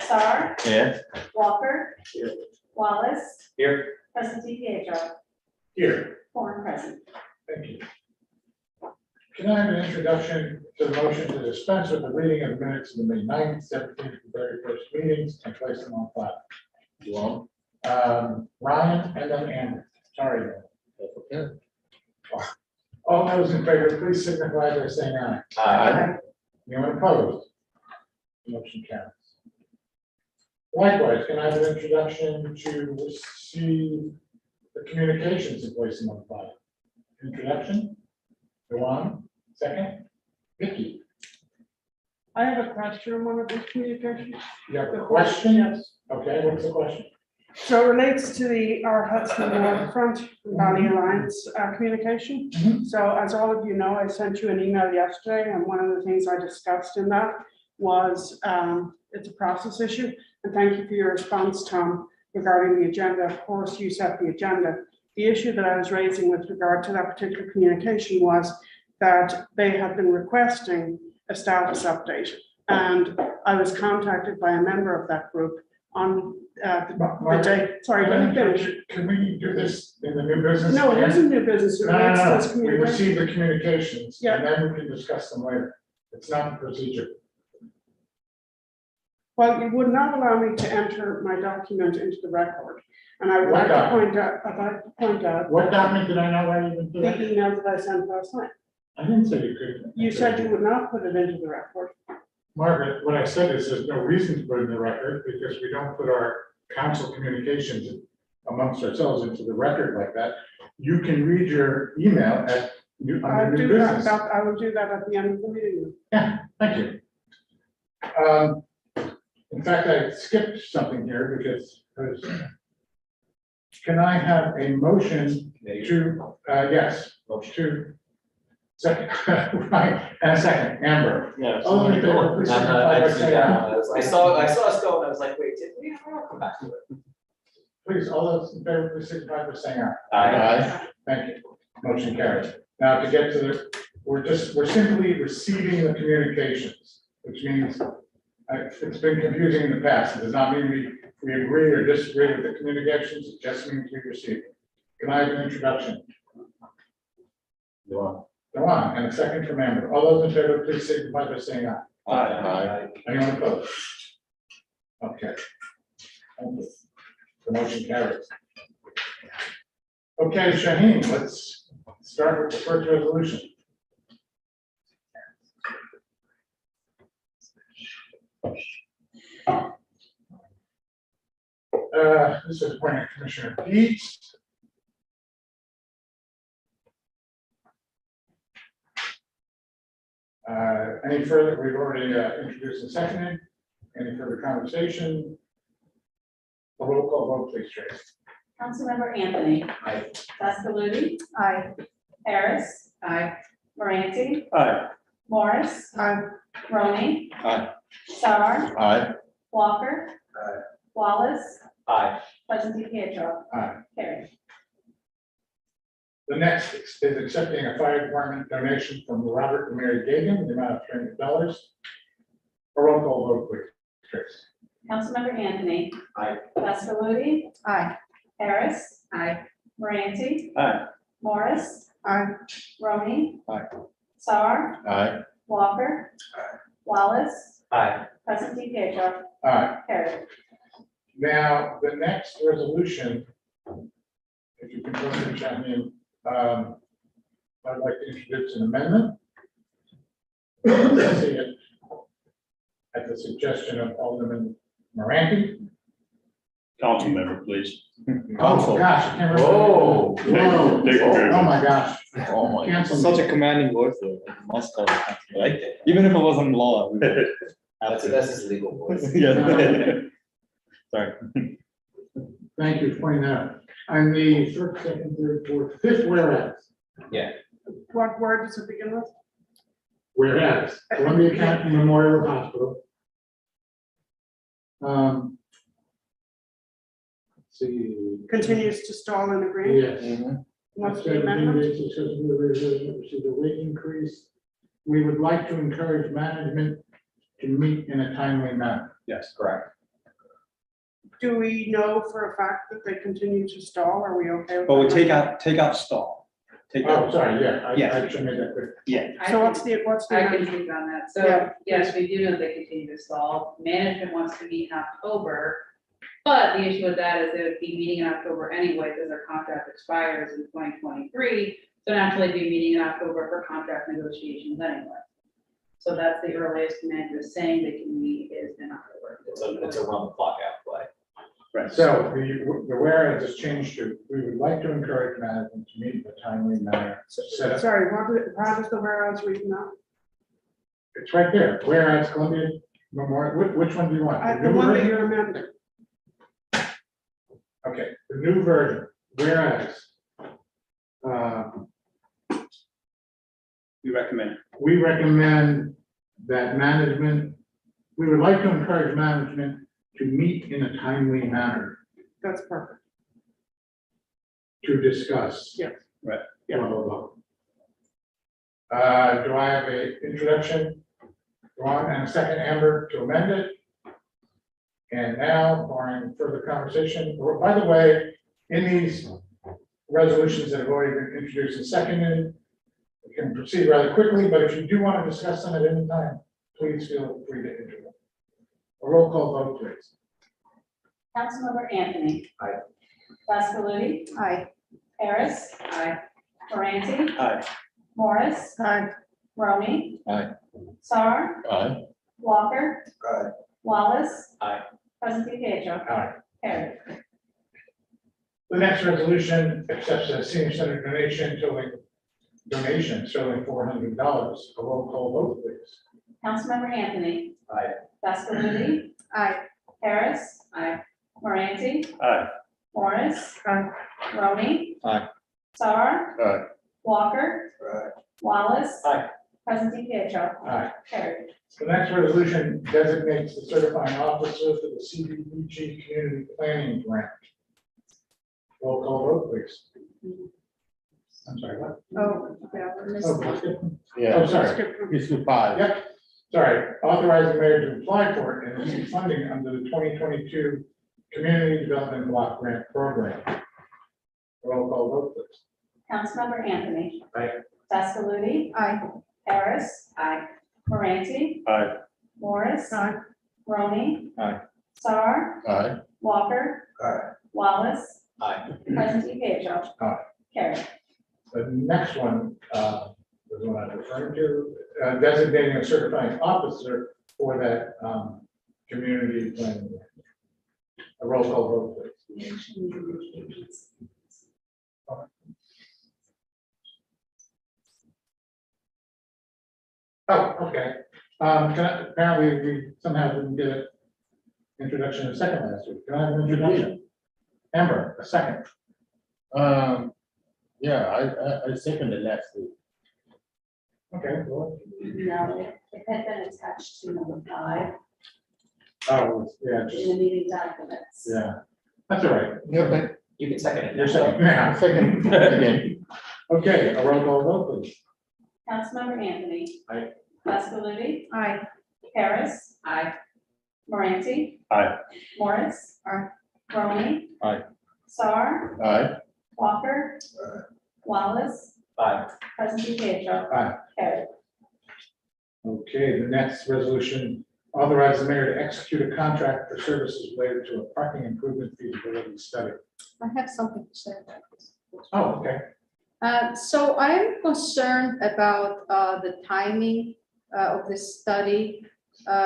Starr, Here. Walker, Here. Wallace, Here. President Pietro, Here, four present. thank you. Can I have an introduction to the motion to dispense with the reading of the minutes of the May 9th, 17th, and 31st meetings and place them on file? You want? Ryan and then Amber. Sorry. Okay. All those in favor, please signify by saying aye. Aye. Anyone opposed? Motion carries. Likewise, can I have an introduction to receive the communications and place them on file? Introduction? Go on. Second? Vicky, I have a question on one of these communications. you have a question? Yes. Okay, what's the question? So it relates to our Hudson Waterfront Valley Alliance communication. Mhm. So as all of you know, I sent you an email yesterday, and one of the things I discussed in that was it's a process issue. And thank you for your response, Tom, regarding the agenda. Of course, you set the agenda. The issue that I was raising with regard to that particular communication was that they have been requesting a status update. And I was contacted by a member of that group on the day. Sorry, let me finish. Can we do this in the new business? No, it isn't new business. It No, relates to no, this no, we communication. receive the communications, Yeah. and then we can discuss them later. It's not the procedure. Well, you would not allow me to enter my document into the record. And I would What like to point out What document did I not write even the to that? email that I sent last night. I didn't say you could. You said you would not put it into the record. Margaret, what I said is there's no reason to put it in the record because we don't put our council communications amongst ourselves into the record like that. You can read your email at under I'll new do that. business. I will do that at the end of the meeting. Yeah, thank you. In fact, I skipped something here because can I have a motion to, yes, motion to second, right, and a second, Amber. Yeah. All in favor, please signify by saying aye. I saw us go and I was like, wait, did we? I'll come back to it. Please, all those in favor, please signify by saying aye. Aye. Thank you. Motion carries. Now to get to the, we're simply receiving the communications, which means it's been confusing in the past. It does not mean we agree or disagree with the communications. It just means we receive it. Can I have an introduction? Go on, and a second from Amber. All those in favor, please signify by saying aye. Aye. Anyone opposed? Okay. Thank you. The motion carries. Okay, Shaheen, let's start with the first resolution. This is appointing Commissioner Dietz. Any further, we've already introduced and seconded. Any further conversation? A roll call vote, please, Trace. Councilmember Anthony. Aye. Pascaluty. Aye. Harris. Aye. Moranti. Aye. Morris. Aye. Roney. Aye. Starr. Aye. Walker. Aye. Wallace. Aye. President Pietro. Aye. Carried. The next is accepting a fire department donation from Robert and Mary Gagan in the amount of $300. A roll call vote, please, Trace. Councilmember Anthony. Aye. Pascaluty. Aye. Harris. Aye. Moranti. Aye. Morris. Aye. Roney. Aye. Starr. Aye. Walker. Aye. Wallace. Aye. President Pietro. Aye. Carried. Now, the next resolution, if you can go to Shaheen, I'd like to introduce an amendment. See it at the suggestion of Alderman Moranti. Council member, please. Oh, gosh, I can't remember. Whoa. Whoa. Take a Oh, my gosh. Oh my. Cancel. Such a commanding voice, though. Must have, right? Even if it wasn't law. we would have to. That's his legal voice. Yeah. Sorry. Thank you for pointing that out. I'm the first, second, third, fourth, fifth whereas. Yeah. What word does it begin with? Whereas Columbia County Memorial Hospital. Let's see. Continues to stall in the green. Yes. What's the amendment? Received a rate increase. We would like to encourage management to meet in a timely manner. Yes, correct. do we know for a fact that they continue to stall? Are we okay with that? But we take out stall. Take Oh, out, sorry, yeah, Yeah. I should make that clear. yeah, So what's the I can amendment? speak on that. Yeah, So, yes, we do know that they continue to stall. Management wants to meet in October. But the issue with that is they would be meeting in October anyway, because their contract expires in 2023. So naturally, they'd be meeting in October for contract negotiations anyway. So that's the earliest manager is saying they can meet is in October. It's a run the clock out play. right. So the whereas is changed to, we would like to encourage management to meet in a timely manner. Set up, Sorry, how does the whereas read now? it's right there, whereas Columbia Memorial, which one do you want? The new one that version? you're amending. Okay, the new version, whereas. We recommend, We recommend that management, we would like to encourage management to meet in a timely manner That's perfect. to discuss. Yeah. Right. Blah, blah, blah. Do I have a introduction, Ron, and a second, Amber, to amend it? And now, barring further conversation, or by the way, in these resolutions that have already been introduced and seconded, we can proceed rather quickly, but if you do want to discuss them at any time, please feel free to interrupt. A roll call vote, please. Councilmember Anthony. Aye. Bascaluti. Aye. Harris. Aye. Moranti. aye. Morris. Aye. Romy. Aye. Sar. Aye. Walker. Aye. Wallace. Aye. President Pietro. Aye. Carried. The next resolution accepts a senior center donation totaling $400. A roll call vote, please. Councilmember Anthony. Aye. Bascaluti. Aye. Harris. Aye. Moranti. Aye. Morris. Aye. Romy. Aye. Sar. Aye. Walker. Wallace. Aye. President Pietro. Aye. Carried. The next resolution designates the certifying officer for the CDBG Community Planning Grant. Roll call vote, please. I'm sorry, what? Oh, yeah. we missed Oh, one. skip. Yeah. Oh, sorry. Skip. It's to five. Yep, sorry, authorizing the mayor to apply for it and receive funding under the 2022 Community Development Block Grant Program. Roll call vote, please. Councilmember Anthony. Aye. Bascaluti. Aye. Harris. Aye. Moranti. Aye. Morris. Aye. Romy. Aye. Sar. Aye. Walker. Aye. Wallace. Aye. President Pietro. Aye. Carried. The next one, is the one I'm referring to, designating a certifying officer for that, community planning. A roll call vote, please. Oh, okay. Apparently we somehow didn't get an introduction a second last week. Can I have an introduction? Amber, a second. Yeah, I seconded last week. Okay, well, No, it had been attached to number 5 oh, yeah, in just, the meeting documents. yeah, that's all right. Okay. You can second it. You're second, yeah, Second again. okay, a roll call vote, please. Councilmember Anthony. Aye. Bascaluti. Aye. Harris. Aye. Moranti. Aye. Morris. Aye. Romy. Aye. Sar. Aye. Walker. Wallace. Aye. President Pietro. Aye. Carried. Okay, the next resolution authorizes the mayor to execute a contract for services related to a parking improvement feasibility study. I have something to say about this. Oh, okay. So I'm concerned about the timing of this study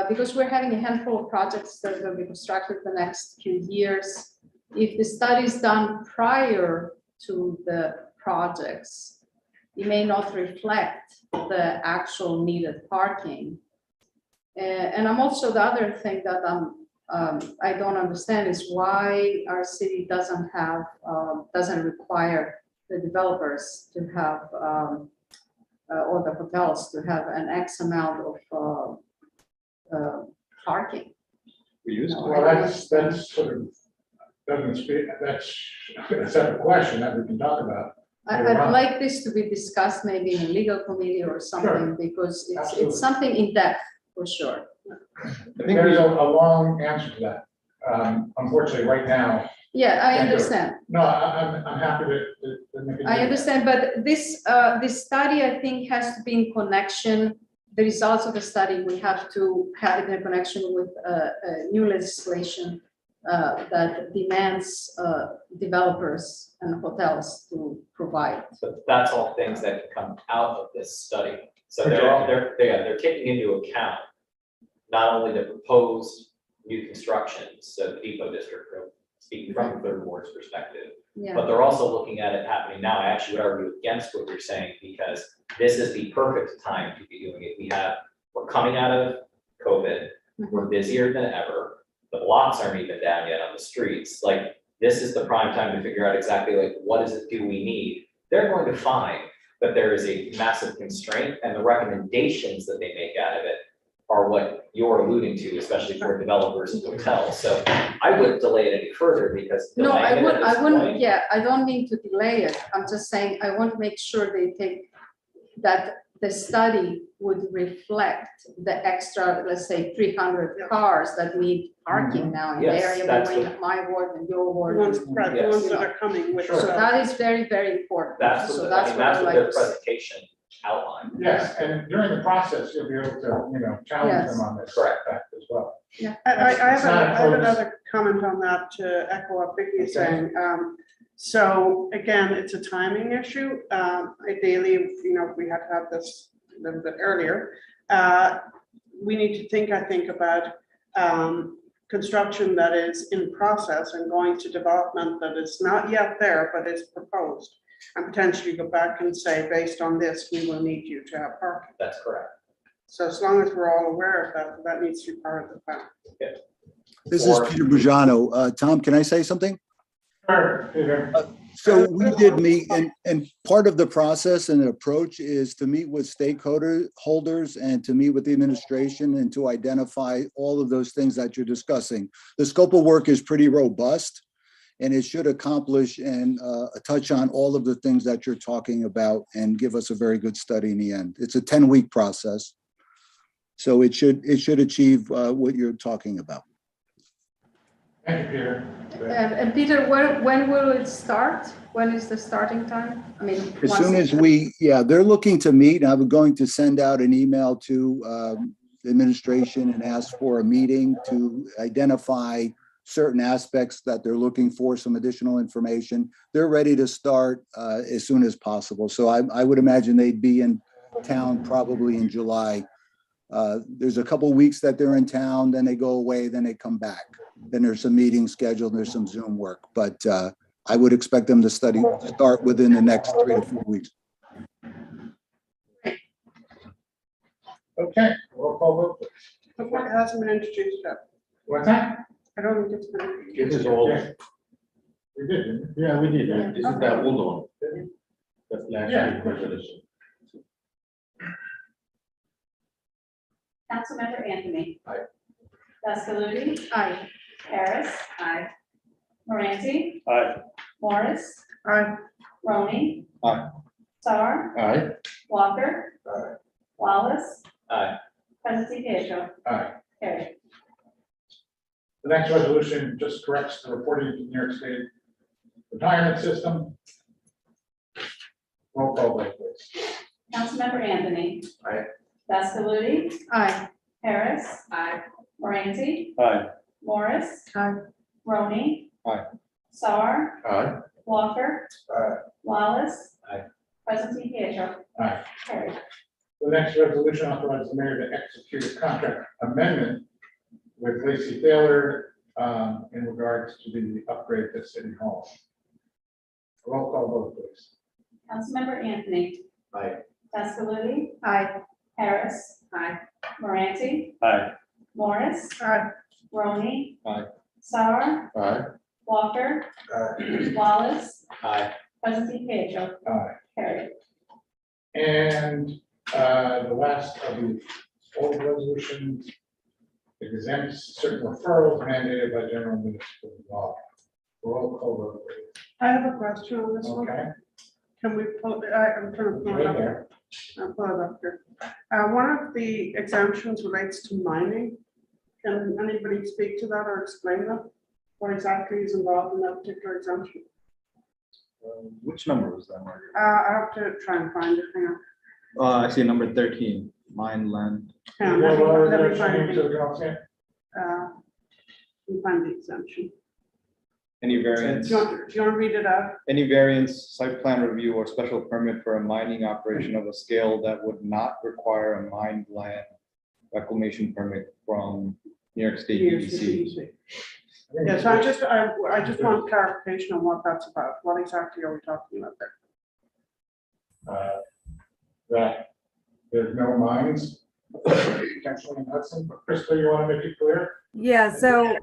because we're having a handful of projects that are going to be constructed the next few years. If the study is done prior to the projects, it may not reflect the actual needed parking. And I'm also, the other thing that I don't understand is why our city doesn't have, doesn't require the developers to have, or the hotels to have an X amount of parking. We used No, to. Well, that's sort of, doesn't speak, that's a separate question that we can talk about. I'd like this to be discussed maybe in a legal committee or something, because Absolutely. it's something in depth for sure. I think There's we, a long answer to that. unfortunately, right now, Yeah, I Can't do it. understand. no, I'm happy to make it. I understand, but this study, I think, has to be in connection, the results of the study, we have to have it in connection with new legislation that demands developers and hotels to provide. So that's all things that can come out of this study. So they're taking into account not only the proposed new constructions, so the depot district, speaking from the third ward's perspective, Yeah, but they're also looking at it happening now. I actually would argue against what you're saying, because this is the perfect time to be doing it. We're coming out of COVID, we're busier than ever. The blocks aren't even down yet on the streets. Like, this is the prime time to figure out exactly like, what is it do we need? They're going to find that there is a massive constraint, and the recommendations that they make out of it are what you're alluding to, especially for developers and hotels. So I wouldn't delay it any further, because no, I delaying it at this wouldn't, point- yeah, I don't mean to delay it, I'm just saying, I want to make sure they take, that the study would reflect the extra, let's say, 300 cars that need parking now in the Yes, area that's between what- my ward and your The ward. ones, right, the Yes. ones that are coming with. Sure. So that is very, very important. That's So what, that's what I that's what like their to see. presentation outlined. Yes, and during the process, you'll be able to, challenge them Yes. on this Correct. fact as well. I It's not a have focus. another comment on that to echo what Vicky is Okay. saying. So again, it's a timing issue. Ideally, if we had to have this a little bit earlier. We need to think, I think, about construction that is in process and going to development that is not yet there, but is proposed. And potentially go back and say, based on this, we will need you to have parking. That's correct. So as long as we're all aware of that, that needs to be part of the plan. This is Or- Peter Bujano. Tom, can I say something? Sure, Peter. So we did meet, and part of the process and the approach is to meet with stakeholders and to meet with the administration and to identify all of those things that you're discussing. The scope of work is pretty robust, and it should accomplish and touch on all of the things that you're talking about and give us a very good study in the end. It's a 10-week process. So it should achieve what you're talking about. Thank you, Peter. And Peter, when will it start? When is the starting time? I mean. As once soon it- as they're looking to meet. I'm going to send out an email to the administration and ask for a meeting to identify certain aspects that they're looking for, some additional information. They're ready to start as soon as possible. So I would imagine they'd be in town probably in July. There's a couple weeks that they're in town, then they go away, then they come back. Then there's some meetings scheduled, there's some Zoom work, but I would expect them to start within the next 3 to 4 weeks. Okay, roll call vote, please. But what hasn't been introduced yet? What's that? I don't think it's been introduced. This is all, Yeah. We did, didn't we? yeah, we did, Yeah. this is the old one. That's last Yeah. week resolution. Councilmember Anthony. Aye. Baskaludi. Aye. Harris. Aye. Moranti. Aye. Morris. Aye. Roney. Aye. Star. Aye. Walker. Aye. Wallace. Aye. President Pietro. Aye. Carried. The next resolution just corrects the reporting to New York State retirement system. Roll call vote, please. Councilmember Anthony. Aye. Baskaludi. Aye. Harris. Aye. Moranti. Aye. Morris. Aye. Roney. Aye. Star. Aye. Walker. Aye. Wallace. Aye. President Pietro. Aye. Carried. The next resolution authorizes the mayor to execute a contract amendment with Lacey Taylor in regards to the upgrade to City Hall. Roll call vote, please. Councilmember Anthony. Aye. Baskaludi. Aye. Harris. Aye. Moranti. Aye. Morris. Aye. Roney. Aye. Star. Aye. Walker. Aye. Wallace. Aye. President Pietro. Aye. Carried. And the last of the old resolutions exempts certain referrals mandated by general municipal law. Roll call vote, please. I have a question on this one. Okay. Can we pull, I'm trying to pull it up here. I'll pull it up here. One of the exemptions relates to mining. Can anybody speak to that or explain that? What exactly is involved in that particular exemption? Which number was that, Margaret? I have to try and find it, hang on. I see number 13, mine land. Hang on, Well, well, let me there's find names of the, the council. let me find the exemption. Any Do variance, you want to read it out? any variance, site plan review or special permit for a mining operation of a scale that would not require a mined land reclamation permit from New York State DEC. Yes, I just want clarification on what that's about. What exactly are we talking about there? That there's no mines. Potentially in Hudson, but Crystal, you want to make it clear? Yeah, so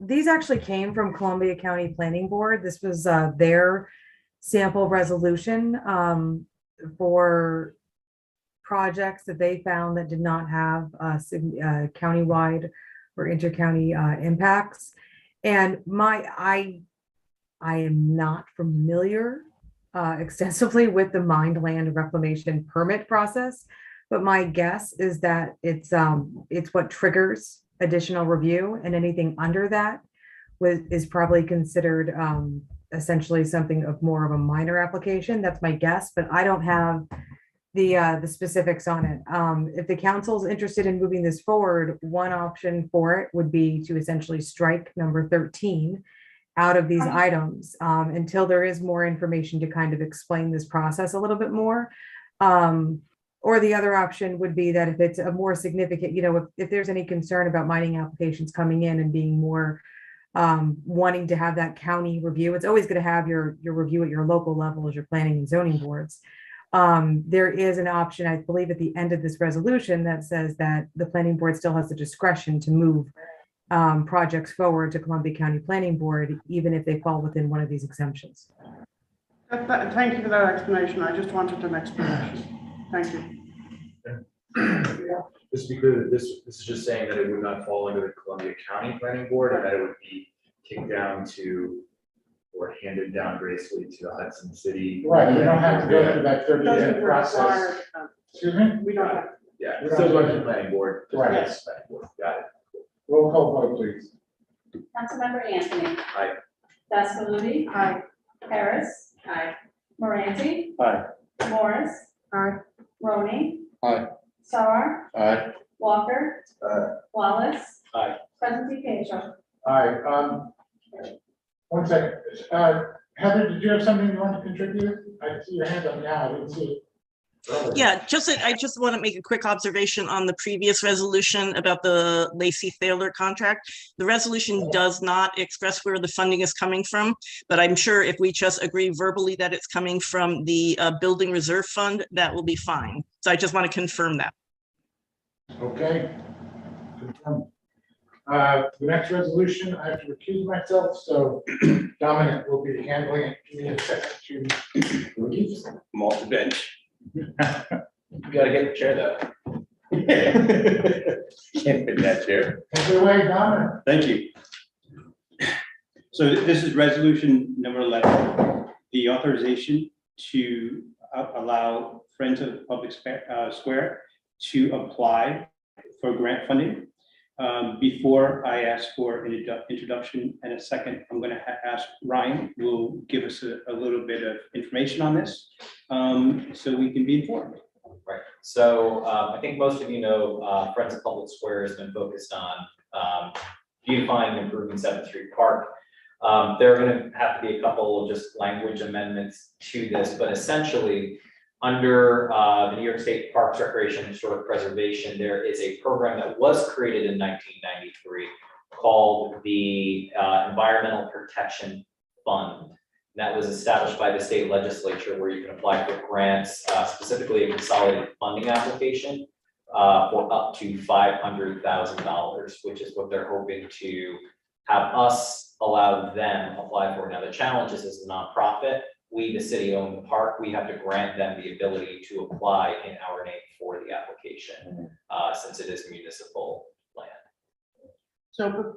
these actually came from Columbia County Planning Board. This was their sample resolution for projects that they found that did not have countywide or inter-county impacts. And I am not familiar extensively with the mined land reclamation permit process, but my guess is that it's what triggers additional review, and anything under that is probably considered essentially something of more of a minor application. That's my guess, but I don't have the specifics on it. If the council's interested in moving this forward, one option for it would be to essentially strike number 13 out of these items until there is more information to kind of explain this process a little bit more. Or the other option would be that if it's a more significant, if there's any concern about mining applications coming in and being more wanting to have that county review, it's always going to have your review at your local level as your planning and zoning boards. There is an option, I believe, at the end of this resolution that says that the planning board still has the discretion to move projects forward to Columbia County Planning Board, even if they fall within one of these exemptions. Thank you for that explanation. I just wanted an explanation. Thank you. Just to be clear, this is just saying that it would not fall under the Columbia County Planning Board, and that it would be kicked down to or handed down gracefully to the Hudson City. Right, we don't have to go through that 30-day Doesn't process. require, Excuse me? we don't have. Yeah, We still don't- going to the planning board. just Right. yes, planning board. Got it. Roll call vote, please. Councilmember Anthony. Aye. Baskaludi. Aye. Harris. Aye. Moranti. Aye. Morris. Aye. Roney. Aye. Sar. Aye. Walker. Wallace. Aye. Presley Pietro. Aye, 1 second. Heather, did you have something you want to contribute? I see your hand up now, I didn't see it. earlier. Yeah, I just want to make a quick observation on the previous resolution about the Lacey Thaler contract. The resolution does not express where the funding is coming from, but I'm sure if we just agree verbally that it's coming from the Building Reserve Fund, that will be fine. So I just want to confirm that. Okay. Confirmed. The next resolution, I have to recuse myself, so Dominic will be handling it. Give me a second to leave. I'm off the bench. You gotta get the chair though. Can't fit that chair. Take it away, Dominic. Thank you. So this is resolution number 11, the authorization to allow Friends of Public Square to apply for grant funding. Before I ask for an introduction and a second, I'm going to ask Ryan, who will give us a little bit of information on this, so we can be informed. Right, so I think most of you know, Friends of Public Square has been focused on beautifying and improving 7th Street Park. There are going to have to be a couple of just language amendments to this, but essentially, under the New York State Parks, Recreation, and Historic Preservation, there is a program that was created in 1993 called the Environmental Protection Fund. That was established by the state legislature, where you can apply for grants, specifically a consolidated funding application for up to $500,000, which is what they're hoping to have us allow them apply for. Now, the challenge is, as a nonprofit, we, the city, own the park. We have to grant them the ability to apply in our name for the application, since it is municipal land. So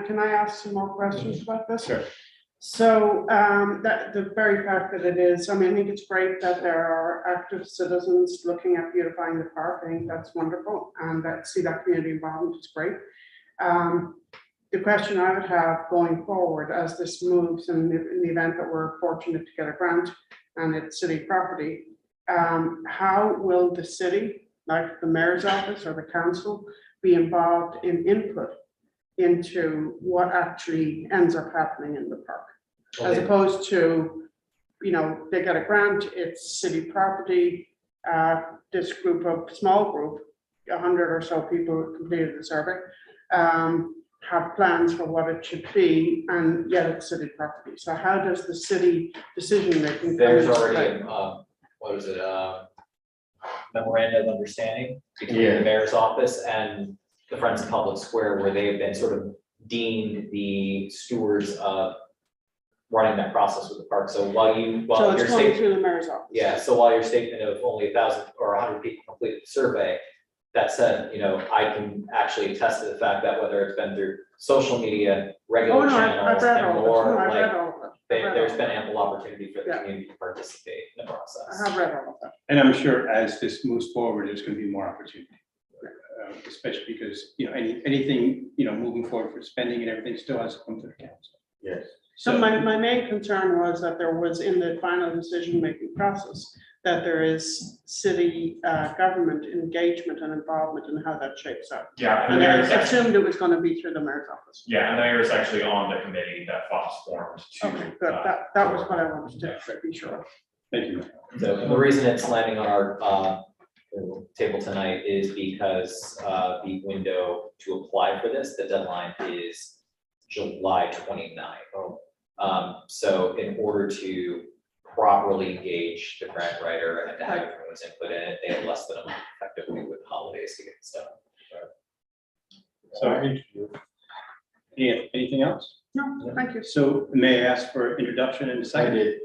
can I ask some more questions about this? Sure. So that the very fact that it is, I mean, I think it's great that there are active citizens looking at beautifying the park. I think that's wonderful, and that see that community involvement is great. The question I would have going forward as this moves, and in the event that we're fortunate to get a grant and it's city property, how will the city, like the mayor's office or the council, be involved in input into what actually ends up happening in the park? As opposed to, you know, they get a grant, it's city property, this small group, 100 or so people who completed the survey, have plans for what it should be, and yet it's city property. So how does the city decision making? There's already, what is it, memorandum of understanding between the mayor's office and the Friends of Public Square, where they have been sort of deemed the stewards of running that process with the park. So while So your it's going statement, through the mayor's office? yeah, so while your statement of only 1,000 or 100 people completed the survey, that said, you know, I can actually attest to the fact that whether it's been through social media, Oh, regular no, I've channels, read and all of it. more, No, I've read like, all of it. there's been ample opportunity for the Yeah. community to participate in the process. I have read all of that. And I'm sure as this moves forward, there's going to be more opportunity. Especially because, you know, anything, you know, moving forward for spending and everything still has to come to the council. Yes. So my main concern was that there was in the final decision-making process, that there is city government engagement and involvement in how that shapes out. Yeah, and And the I mayor's actually, assumed it was going to be through the mayor's office. yeah, and the mayor's actually on the committee that Fox formed to. Okay, good. That was what I wanted to be sure of. Thank you. So the reason it's landing on our table tonight is because the window to apply for this, the deadline is July 29th. So in order to properly engage the grant writer and to have everyone's input in it, they have less than a month effectively with holidays to get this done. So, anything else? No, thank you. So may I ask for introduction and a I second? did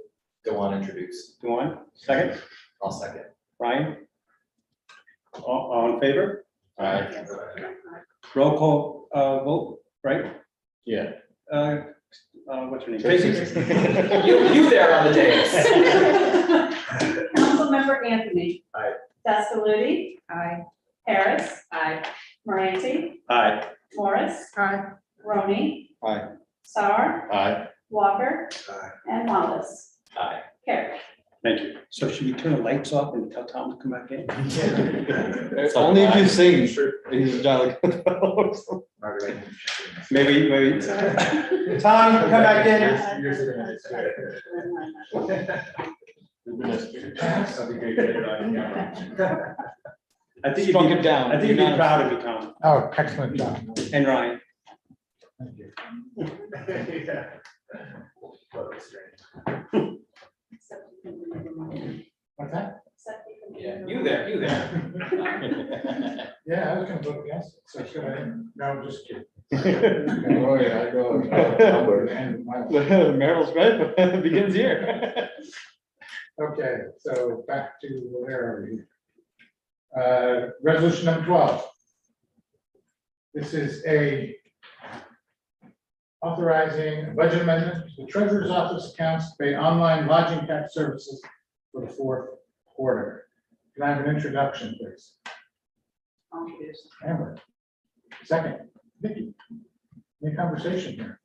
go on introduce. Go on, second, I'll second. Brian? All in favor? Alright. Roll call vote, right? Yeah. What's her name? Tracy. You there on the days. Councilmember Anthony. Aye. Desaludi. Aye. Harris. Aye. Moranti. Aye. Morris. Aye. Roney. Aye. Star. Aye. Walker. Aye. And Wallace. Aye. Carried. Thank you. So should we turn the lights off and tell Tom to come back in? Only if you sing. He's not like. Maybe. Tom, come back in. Yours are gonna I think you'd Strung be it down. I think you'd be proud of you, Tom, Oh, excellent job. and Ryan. Thank you. What's that? Yeah, you there. Yeah, I was gonna vote against it, so should I? No, just kidding. Oh, yeah, I go. Merrill's right, begins here. Okay, so back to where are we? Resolution number 12. This is a authorizing a budget amendment to the treasurer's office accounts to pay online lodging tax services for the fourth quarter. Can I have an introduction, please? I'll introduce. Amber. Second, Vicky. Any conversation here?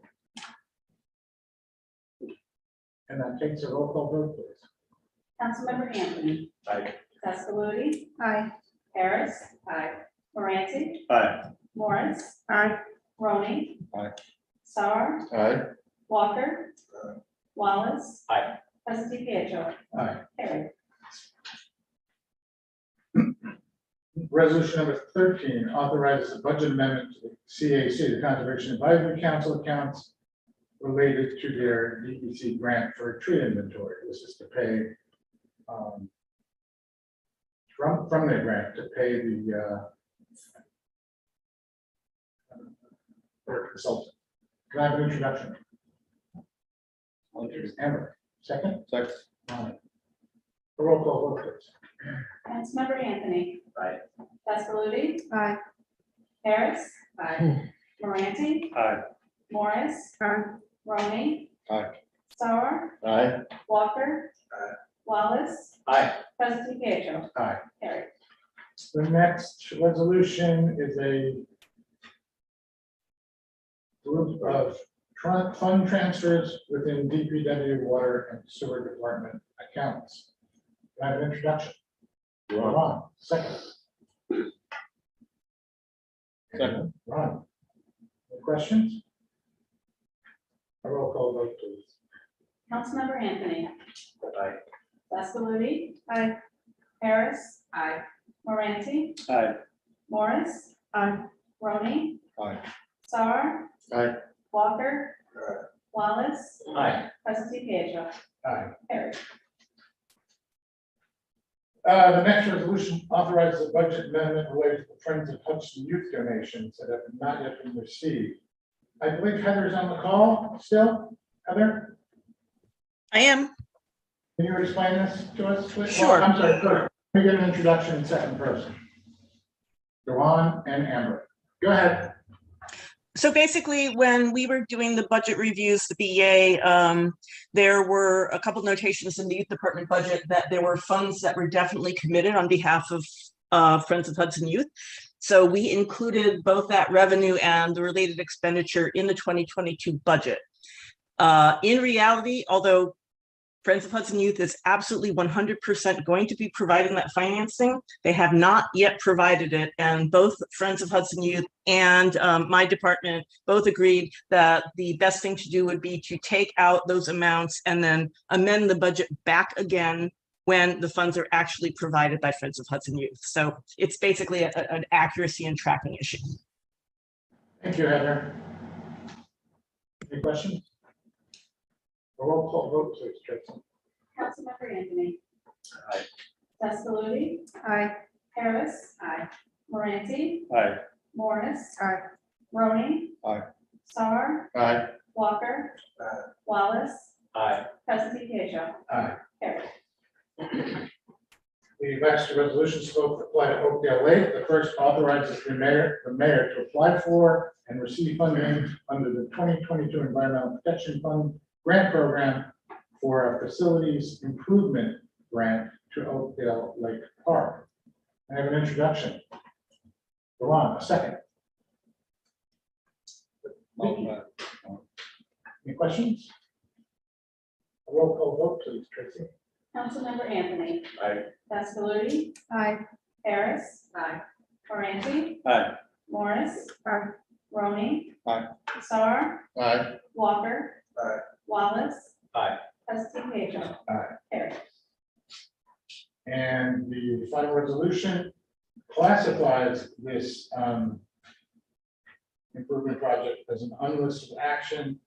And that takes a roll call vote, please. Councilmember Anthony. Aye. Desaludi. Aye. Harris. Aye. Moranti. Aye. Morris. Aye. Roney. Aye. Star. Aye. Walker. Wallace. Aye. President Pietro. Aye. Carried. Resolution number 13 authorizes a budget amendment to the CAC, the Conservation Advisory Council accounts related to their DEC grant for a tree inventory. This is to pay from their grant to pay the their consultant. Can I have an introduction? Amber, second? Second. A roll call vote, please. Councilmember Anthony. Aye. Desaludi. Aye. Harris. Aye. Moranti. Aye. Morris. Aye. Roney. Aye. Sauer, Aye. Walker. Aye. Wallace, Aye. Presley Pietro. Aye. Carried. The next resolution is a group of fund transfers within DPW water and sewer department accounts. Can I have an introduction? Ron, second. Second. Ron. Any questions? A roll call vote, please. Councilmember Anthony. Aye. Baskaludi. Aye. Harris. Aye. Moranti. Aye. Morris. Aye. Roney. Aye. Sauer. Aye. Walker. Wallace. Aye. Presley Pietro. Aye. Carried. The next resolution authorizes a budget amendment related to the Friends of Hudson Youth donations that have not yet been received. I believe Heather's on the call still. Heather, I am. can you explain this to us, please? Sure. Well, I'm sorry, first, let me get an introduction in second person. Joanne and Amber. Go ahead. So basically, when we were doing the budget reviews, the BA, there were a couple notations in the youth department budget that there were funds that were definitely committed on behalf of Friends of Hudson Youth. So we included both that revenue and the related expenditure in the 2022 budget. In reality, although Friends of Hudson Youth is absolutely 100% going to be providing that financing, they have not yet provided it. And both Friends of Hudson Youth and my department both agreed that the best thing to do would be to take out those amounts and then amend the budget back again when the funds are actually provided by Friends of Hudson Youth. So it's basically an accuracy and tracking issue. Thank you, Heather. Any questions? A roll call vote, please, Tracy. Councilmember Anthony. Aye. Baskaludi. Aye. Harris. Aye. Moranti. Aye. Morris. Aye. Roney. Aye. Sauer. Aye. Walker. Aye. Wallace. Aye. Presley Pietro. Aye. Carried. The last resolutions both apply to Oakdale Lake. The first authorizes the mayor to apply for and receive funding under the 2022 Environmental Protection Fund grant program for a facilities improvement grant to Oakdale Lake Park. I have an introduction. Go on, a second. Any questions? A roll call vote, please, Tracy. Councilmember Anthony. Aye. Baskaludi. Aye. Harris. Aye. Moranti. Aye. Morris. Aye. Roney. Aye. Sauer. Aye. Walker. Aye. Wallace. Aye. Presley Pietro. Aye. Carried. And the final resolution classifies this improvement project as an unlisted action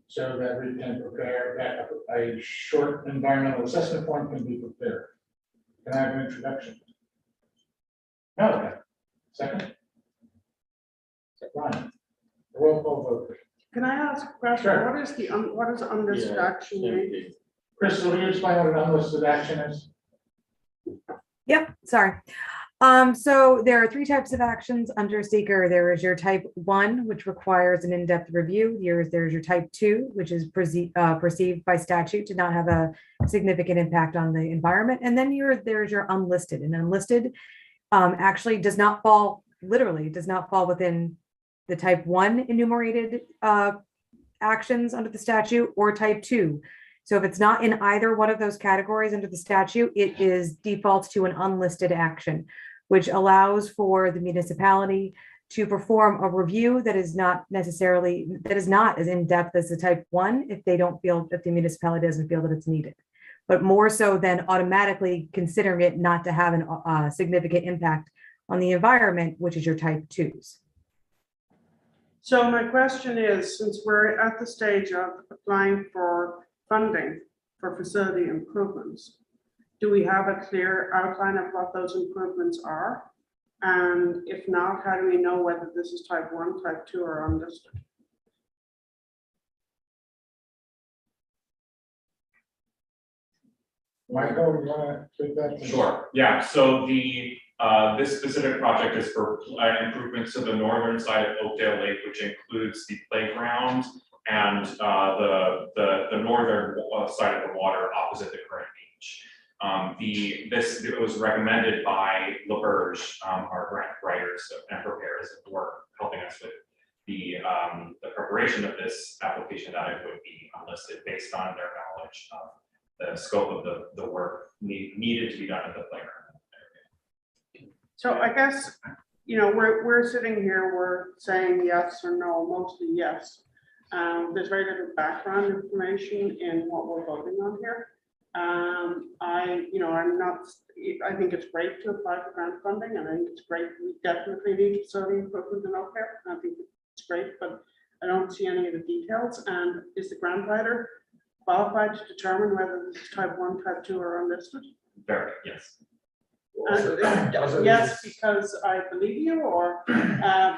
so that we can prepare that a short environmental assessment form can be prepared. Can I have an introduction? No, okay. Second? Ryan, roll call vote. Can I ask a question? Sure. What is the, what does unlisted action mean? Crystal, will you explain what an unlisted action is? Yep, sorry. So there are three types of actions under seeker. There is your type 1, which requires an in-depth review. There's your type 2, which is perceived by statute to not have a significant impact on the environment. And then there's your unlisted. And unlisted actually does not fall, literally does not fall within the type 1 enumerated actions under the statute or type 2. So if it's not in either one of those categories under the statute, it is defaults to an unlisted action, which allows for the municipality to perform a review that is not as in-depth as the type 1 if they don't feel that the municipality doesn't feel that it's needed, but more so than automatically considering it not to have a significant impact on the environment, which is your type 2s. So my question is, since we're at the stage of applying for funding for facility improvements, do we have a clear outline of what those improvements are? And if not, how do we know whether this is type 1, type 2, or unlisted? Michael, you want to take that? Sure, yeah, so this specific project is for improvements to the northern side of Oakdale Lake, which includes the playground and the northern side of the water opposite the current beach. It was recommended by LaBerge, our grant writers and preparers who were helping us with the preparation of this application, that it would be unlisted based on their knowledge of the scope of the work needed to be done at the playground. So I guess, you know, we're sitting here, we're saying yes or no, mostly yes. There's very little background information in what we're voting on here. I think it's great to apply for grant funding, and I think it's great. We definitely need facility improvement in Oakdale. I think it's great, but I don't see any of the details. And is the grant writer qualified to determine whether this is type 1, type 2, or unlisted? Very, yes. Yes, because I believe you, or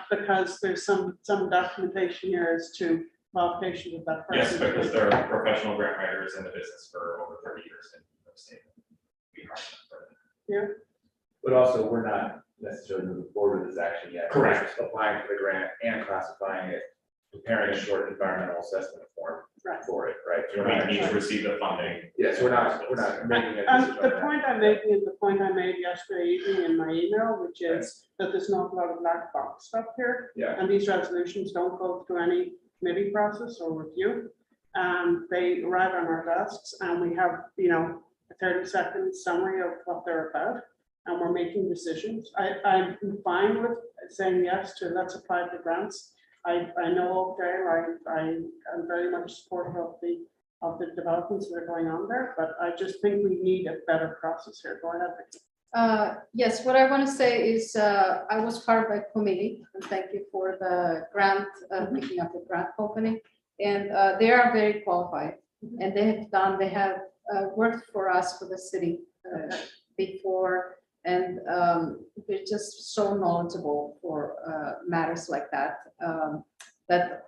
because there's some documentation here as to qualifications of that Yes, person? because they're professional grant writers in the business for over 30 years in the state. But also, we're not necessarily moving forward with this action yet. Correct. We're just applying for the grant and classifying it, preparing a short environmental assessment form Right. for it, right? We need to receive the funding. Yes, we're not making a And decision the on point I'm making is the point I made yesterday evening in my email, which is that there's not a lot of black box stuff here. Yeah. And these resolutions don't go through any committee process or review. They arrive on our desks, and we have, you know, a 30-second summary of what they're about, and we're making decisions. I'm fine with saying yes to let's apply for grants. I know Oakdale, I am very much supportive of the developments that are going on there, but I just think we need a better process here. Go ahead, Vicki. Yes, what I want to say is I was part of a committee, and thank you for the grant, picking up the grant company. And they are very qualified, and they have worked for us, for the city before. And they're just so knowledgeable for matters like that, that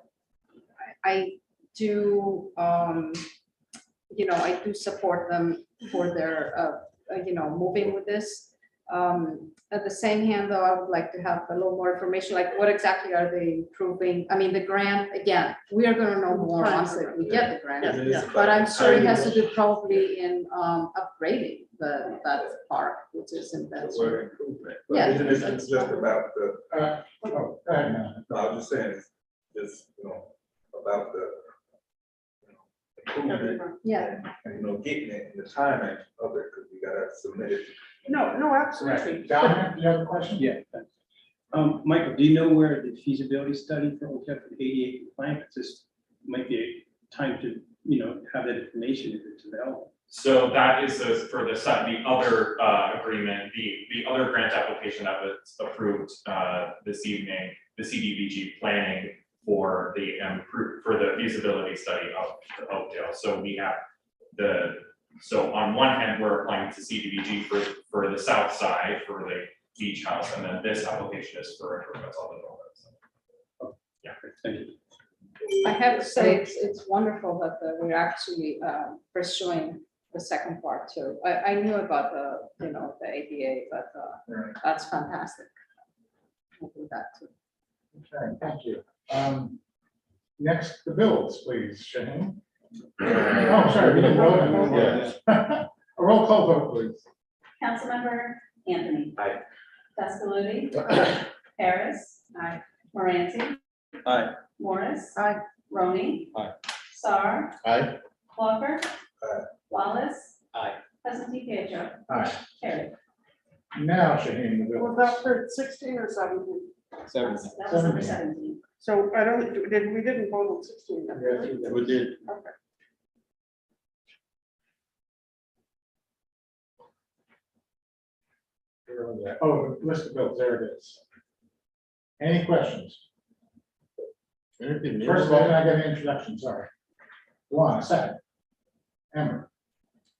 I do, you know, I do support them for their, you know, moving with this. At the same hand, though, I would like to have a little more information, like what exactly are they improving? I mean, the grant, again, we are gonna know more once we get the grant. Yeah. But I'm sure it has to do probably in upgrading that park, which is in that. Yeah. Isn't it just about the, Go ahead, man. no, I was just saying, it's just, about the, improvement Yeah, and, getting it and the timing of it, because we gotta submit it. No, absolutely. Dominic, do you have a question? Yeah. Thanks. Michael, do you know where the feasibility study for Oakdale for the 88 compliant? This might be a time to, have that information if it's available. So that is for the other agreement, the other grant application that was approved this evening, the CDBG planning for the feasibility study of Oakdale. So we have so on one hand, we're applying to CDBG for the south side for the beach house, and then this application is for improvements on the north side. Yeah, Thank you. I have to say, it's wonderful that we're actually pursuing the second part too. I knew about the ADA, but that's fantastic. We'll do that too. Okay, thank you. Next, the bills, please, Shaheen. Oh, sorry, we didn't vote on this. A roll call vote, please. Councilmember Anthony. Aye. Pascaluty. Harris. Aye. Moranti. Aye. Morris. Aye. Roney. Aye. Star. Aye. Walker. Aye. Wallace. Aye. Presley Pietro. Aye. Carried. Now, Shaheen, the Was bills. that for 16 or 17? Seven. That was number 17. So we didn't vote on 16. then, did we? We did. Okay. Oh, the list of bills, there it is. Any questions? First of all, can I get an introduction? Sorry. Luana, a second. Emma.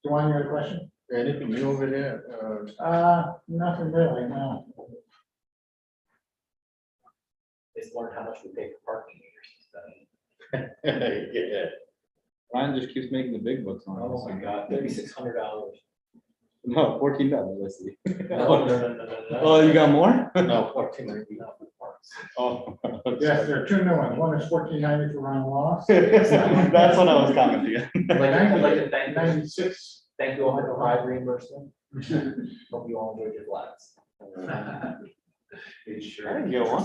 Luana, you had a question? Anything new over there? Nothing really, no. It's learned how much we pay for parking meters. Yeah. Ryan just keeps making the big bucks on Oh my God, $3,600. No, $14, let's see. No. Oh, you got more? No, 14. No, for parking. Oh. Yes, there are two new ones. One is 1490 for Ron Loss. That's what I was commenting on. I'd like to thank, 96. thank you all for the ride reimbursement. Hope you all enjoyed your flags. I didn't get one.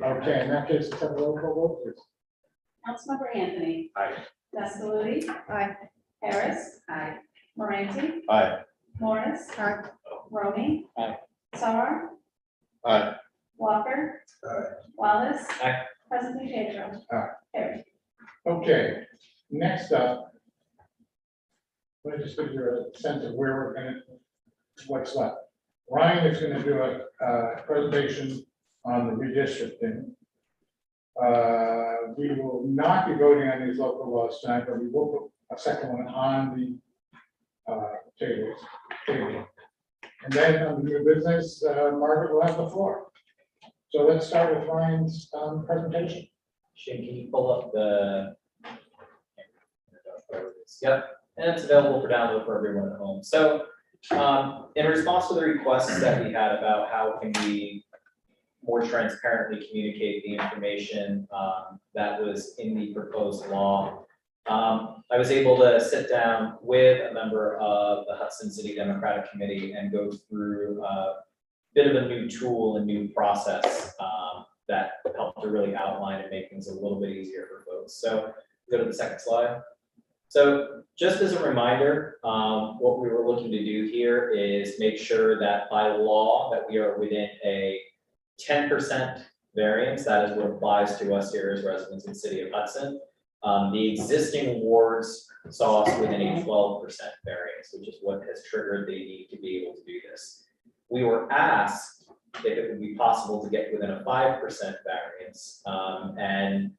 Okay, in that case, let's have a roll call vote, please. Councilmember Anthony. Aye. Castellucci. Aye. Harris. Aye. Moranti. Aye. Morris. Aye. Romy. Aye. Sauer. Aye. Walker. Aye. Wallace. Aye. President Pedro. Aye. Carried. Okay, next up. Let me just give you a sense of where we're gonna, what's left. Ryan is gonna do a presentation on the redistricting. We will not be voting on these local laws tonight, but we will put a second one on the table. And then on the new business, Margaret will have the floor. So let's start with Ryan's presentation. Shane, can you pull up the? Yep, and it's available for download for everyone at home. So in response to the requests that we had about how can we more transparently communicate the information that was in the proposed law, I was able to sit down with a member of the Hudson City Democratic Committee and go through a bit of a new tool and new process that helped to really outline and make things a little bit easier for folks. So go to the second slide. So just as a reminder, what we were looking to do here is make sure that by law that we are within a 10% variance. That is what applies to us here as residents in the city of Hudson. The existing wards saw us within a 12% variance, which is what has triggered the need to be able to do this. We were asked if it would be possible to get within a 5% variance. And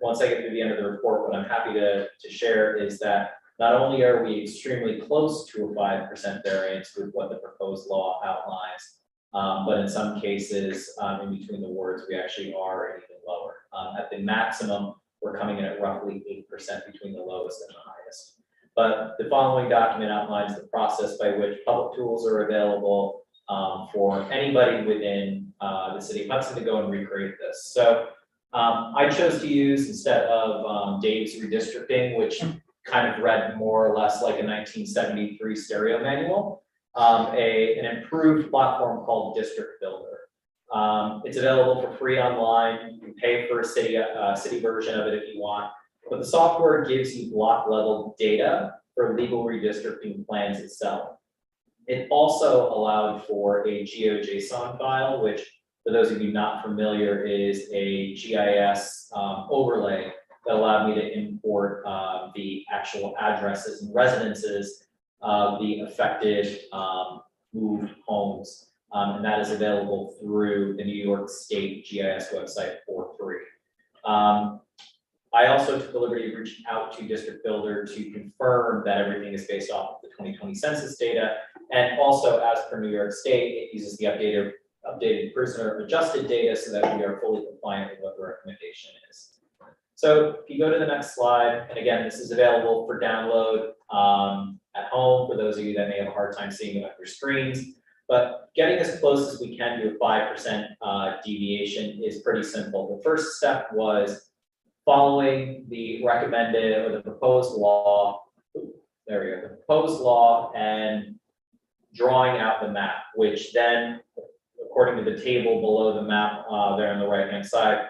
once I get to the end of the report, what I'm happy to share is that not only are we extremely close to a 5% variance with what the proposed law outlines, but in some cases, in between the wards, we actually are even lower. At the maximum, we're coming in at roughly 8% between the lowest and the highest. But the following document outlines the process by which public tools are available for anybody within the city of Hudson to go and recreate this. So I chose to use, instead of Dave's Redistricting, which kind of read more or less like a 1973 stereo manual, an improved platform called District Builder. It's available for free online. You can pay for a city version of it if you want, but the software gives you block level data for legal redistricting plans itself. It also allowed for a GeoJSON file, which for those of you not familiar is a GIS overlay that allowed me to import the actual addresses and residences of the affected moved homes. And that is available through the New York State GIS website for free. I also took the liberty of reaching out to District Builder to confirm that everything is based off of the 2020 census data. And also, as per New York State, it uses the updated prisoner adjusted data so that we are fully compliant with what the recommendation is. So if you go to the next slide, and again, this is available for download at home for those of you that may have a hard time seeing it on your screens. But getting as close as we can to a 5% deviation is pretty simple. The first step was following the recommended or the proposed law. There we go, the proposed law, and drawing out the map, which then, according to the table below the map there on the right-hand side,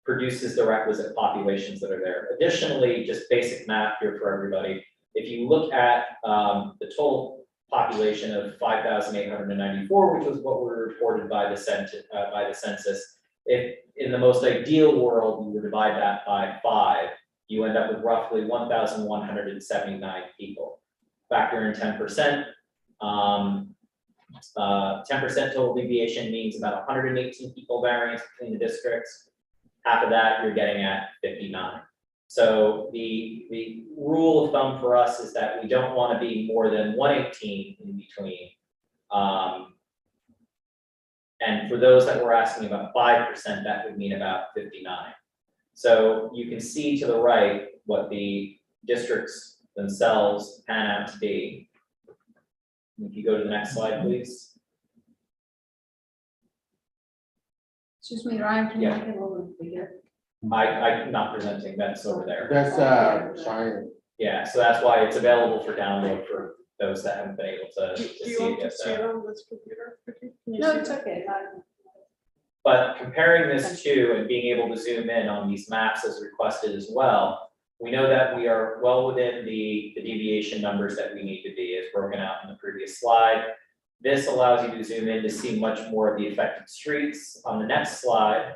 produces the requisite populations that are there. Additionally, just basic math here for everybody. If you look at the total population of 5,894, which was what were reported by the census, if in the most ideal world you were to divide that by 5, you end up with roughly 1,179 people. Factor in 10%. 10% total deviation means about 118 people variance between the districts. Half of that you're getting at 59. So the rule of thumb for us is that we don't want to be more than 118 in between. And for those that were asking about 5%, that would mean about 59. So you can see to the right what the districts themselves pan out to be. If you go to the next slide, please. Excuse me, Ryan, can you Yeah. make it a little bit bigger? I'm not presenting, that's over there. That's, Cheyenne. Yeah, so that's why it's available for download for those that haven't been able to Do see you want it to yet. see it on this computer? Vicky? Can you No, see it's that? okay. But comparing this to and being able to zoom in on these maps as requested as well, we know that we are well within the deviation numbers that we need to be, as broken out in the previous slide. This allows you to zoom in to see much more of the affected streets. On the next slide,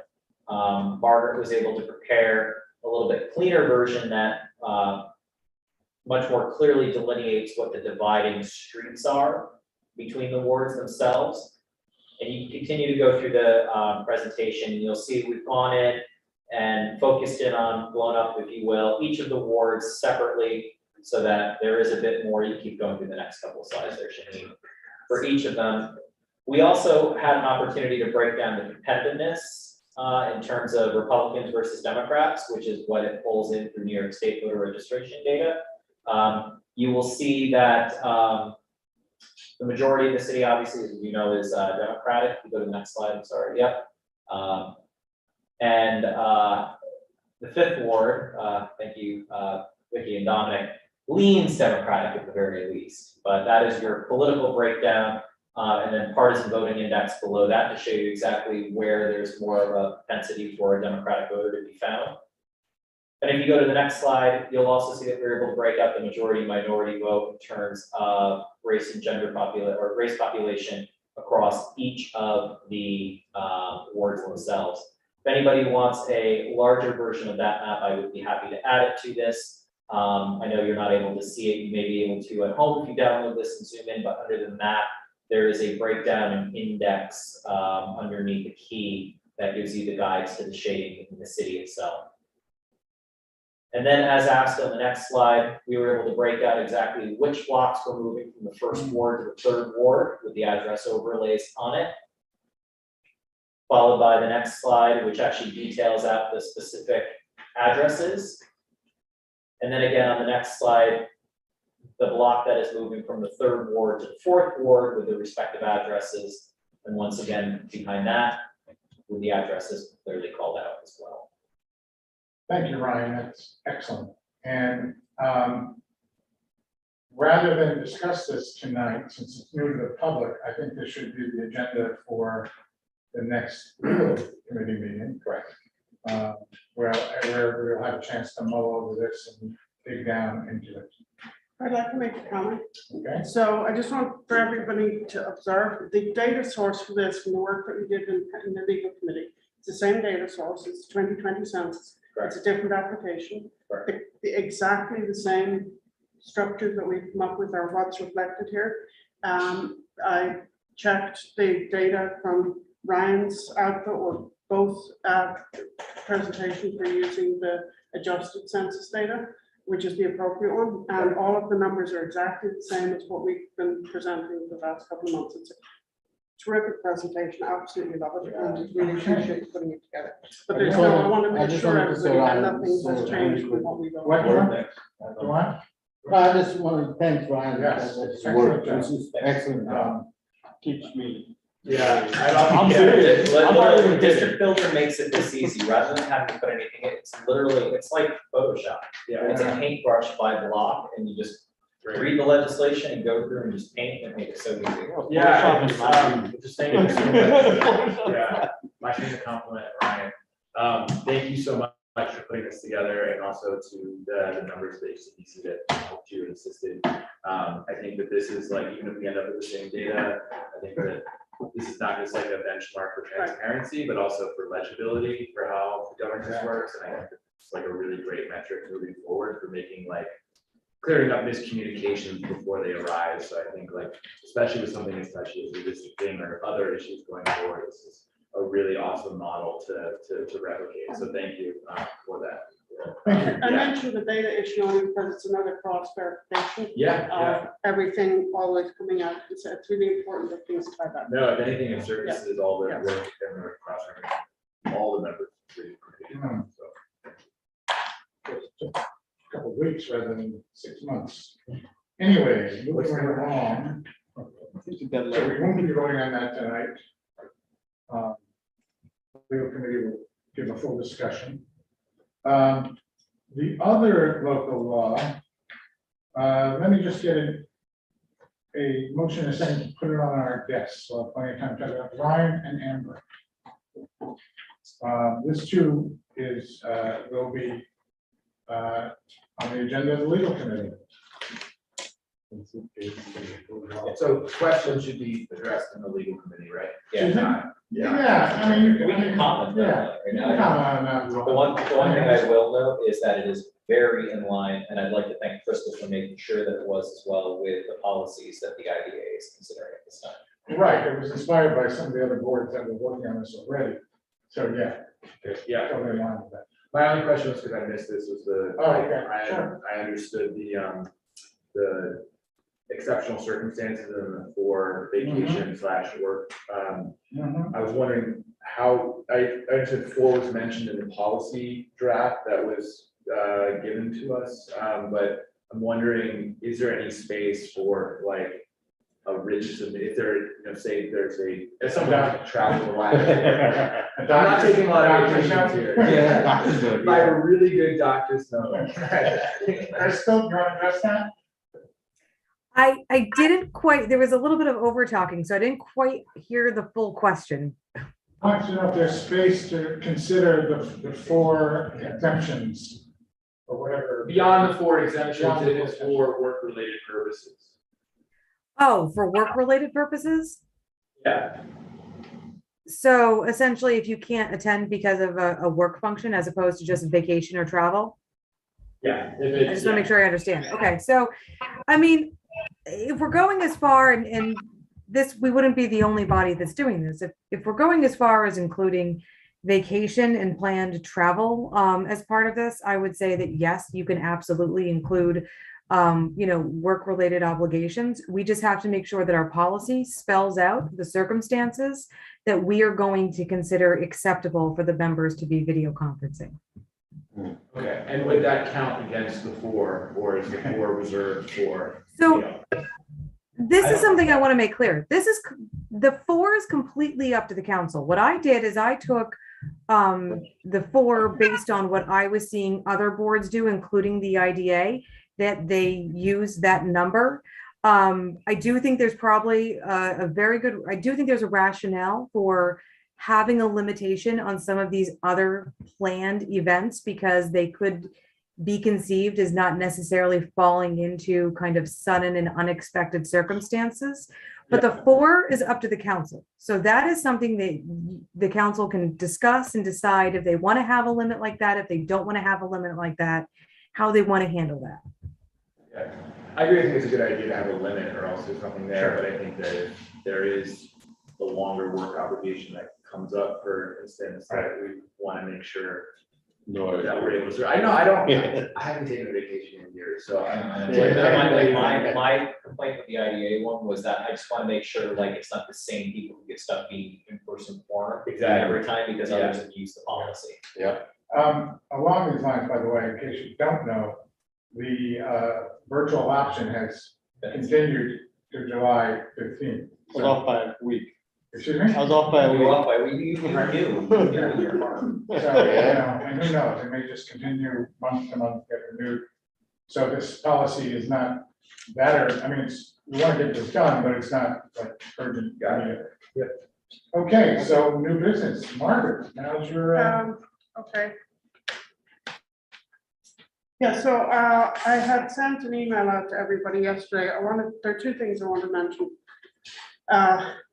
Margaret was able to prepare a little bit cleaner version that much more clearly delineates what the dividing streets are between the wards themselves. And you can continue to go through the presentation, and you'll see we've gone in and focused in on, blown up, if you will, each of the wards separately, so that there is a bit more. You keep going through the next couple of slides there, Shaheen, for each of them. We also had an opportunity to break down the competitiveness in terms of Republicans versus Democrats, which is what it pulls in through New York State voter registration data. You will see that the majority of the city, obviously, as you know, is Democratic. You go to the next slide, I'm sorry, yep. And the fifth ward, thank you, Vicky and Dominic, leans Democratic at the very least. But that is your political breakdown, and then partisan voting index below that to show you exactly where there's more of a propensity for a Democratic voter to be found. And if you go to the next slide, you'll also see that we're able to break out the majority minority vote in terms of race and gender race population across each of the wards themselves. If anybody wants a larger version of that map, I would be happy to add it to this. I know you're not able to see it. You may be able to at home if you download this and zoom in, but under the map, there is a breakdown and index underneath the key that gives you the guides to the shading in the city itself. And then, as asked on the next slide, we were able to break out exactly which blocks were moving from the first ward to the third ward with the address overlays on it. Followed by the next slide, which actually details out the specific addresses. And then again, on the next slide, the block that is moving from the third ward to the fourth ward with the respective addresses. And once again, behind that, with the addresses clearly called out as well. Thank you, Ryan. That's excellent. And rather than discuss this tonight, since it's new to the public, I think this should be the agenda for the next committee meeting. Correct. Where we'll have a chance to mull over this and dig down into it. I'd like to make a comment. Okay. So I just want for everybody to observe the data source for this from the work that we did in the legal committee. It's the same data source. It's 2020 census. Correct. It's a different application. Correct. Exactly the same structures that we've come up with are what's reflected here. I checked the data from Ryan's output or both presentations for using the adjusted census data, which is the appropriate one. And all of the numbers are exactly the same as what we've been presenting the last couple of months. It's a terrific presentation. I absolutely love it. And really appreciate putting it together. But there's no, I want to make sure everybody that nothing has changed from what we've. What, Duane? I just want to thank Ryan. Yes, because it's excellent work. job. This is excellent. Keeps me. Yeah. I'm serious. I'm not even kidding. District Filter makes it this easy, rather than having to put anything in, it's literally, it's like Photoshop. Yeah. It's a paintbrush by block, and you just read the legislation and go through and just paint and make it so easy. Yeah, just thank you so much. Yeah, my thing to compliment Ryan. Thank you so much for putting this together, and also to the members of the HCBC that helped you and assisted. I think that this is like, even if we end up with the same data, I think that this is not just like a benchmark for transparency, but also for legibility, for how the governance works. And I think it's like a really great metric moving forward for making like clearing up miscommunications before they arise. So I think like, especially with something as touchy as redistricting or other issues going forward, this is a really awesome model to replicate. So thank you for that. I mentioned the data issue only because it's another cross verification. Yeah. Everything always coming out. It's really important that things tie back. No, if anything, it services all the work and the cross referencing, all the members. Really appreciate it. So. Just a couple of weeks rather than 6 months. Anyway, moving right along. So we won't be voting on that tonight. legal committee will give a full discussion. The other local law, let me just get a motion and second to put it on our desk, so plenty of time to talk about Ryan and Amber. This too is, will be on the agenda of the legal committee. So questions should be addressed in the legal committee, right? Yeah. Yeah, I mean, We can comment. Yeah. right You now. can comment on that. The one thing I will note is that it is very in line, and I'd like to thank Crystal for making sure that it was as well with the policies that the IDA is considering at this time. Right, it was inspired by some of the other boards that were working on this already. So, yeah, Yeah. totally in line with that. My only question was because I missed this was Oh, okay, sure. I understood the exceptional circumstances and for vacation / work. Mhm. I was wondering how, I understood 4 was mentioned in the policy draft that was given to us, but I'm wondering, is there any space for like a rich, if there, say there's if someone traveled a lot. I'm not taking a lot of vacations here. Yeah. My really good doctors know. Crystal, you want to address that? I didn't quite, there was a little bit of over talking, so I didn't quite hear the full question. I want to know if there's space to consider the 4 exemptions or whatever. Beyond the 4 exemptions, Beyond the it is for work-related purposes. Oh, for work-related purposes? Yeah. So essentially, if you can't attend because of a work function as opposed to just vacation or travel? Yeah. I just want to make sure I understand. Okay, so, I mean, if we're going as far and this, we wouldn't be the only body that's doing this. If we're going as far as including vacation and planned travel as part of this, I would say that yes, you can absolutely include work-related obligations. We just have to make sure that our policy spells out the circumstances that we are going to consider acceptable for the members to be video conferencing. Okay, and would that count against the 4, or is the 4 reserved for? So this is something I want to make clear. The 4 is completely up to the council. What I did is I took the 4 based on what I was seeing other boards do, including the IDA, that they use that number. I do think there's probably I do think there's a rationale for having a limitation on some of these other planned events because they could be conceived as not necessarily falling into kind of sudden and unexpected circumstances. But the 4 is up to the council. So that is something that the council can discuss and decide if they want to have a limit like that, if they don't want to have a limit like that, how they want to handle that. Yeah, I agree. I think it's a good idea to have a limit or else there's nothing there, but I think that if there is the longer work obligation that comes up, for instance, that we want to make sure that we're able to, I haven't taken a vacation in years, so My complaint with the IDA one was that I just want to make sure like it's not the same people who get stuck being in person forum every time because others have used the policy. Along these lines, by the way, in case you don't know, the virtual option has continued to July 15th. I was off by a week. Excuse me? I was off by a We week. were off by, you knew your farm. So, and who knows, it may just continue month to month, get renewed. So this policy is not that, I mean, we want to get this done, but it's not like urgent. Yeah. Okay, so new business, Margaret, now's your, Okay. Yeah, so I had sent an email out to everybody yesterday. There are 2 things I want to mention.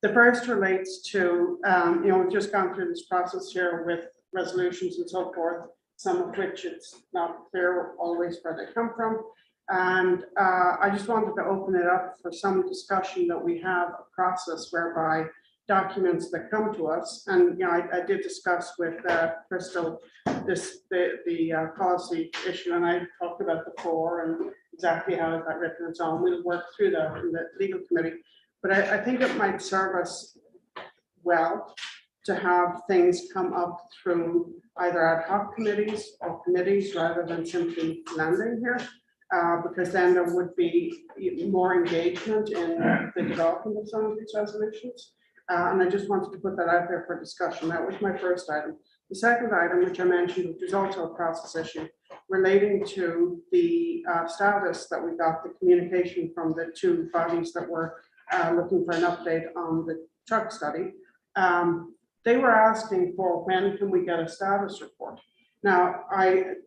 The first relates to, we've just gone through this process here with resolutions and so forth, some of which it's not clear always where they come from. And I just wanted to open it up for some discussion that we have a process whereby documents that come to us, and I did discuss with Crystal the policy issue, and I talked about the 4 and exactly how is that written and so on. We'll work through that in the legal committee, but I think it might serve us well to have things come up through either ad hoc committees or committees rather than simply landing here, because then there would be more engagement in the development of some of these resolutions. And I just wanted to put that out there for discussion. That was my first item. The second item, which I mentioned, which is also a process issue, relating to the status that we got, the communication from the two bodies that were looking for an update on the truck study. They were asking for when can we get a status report? Now,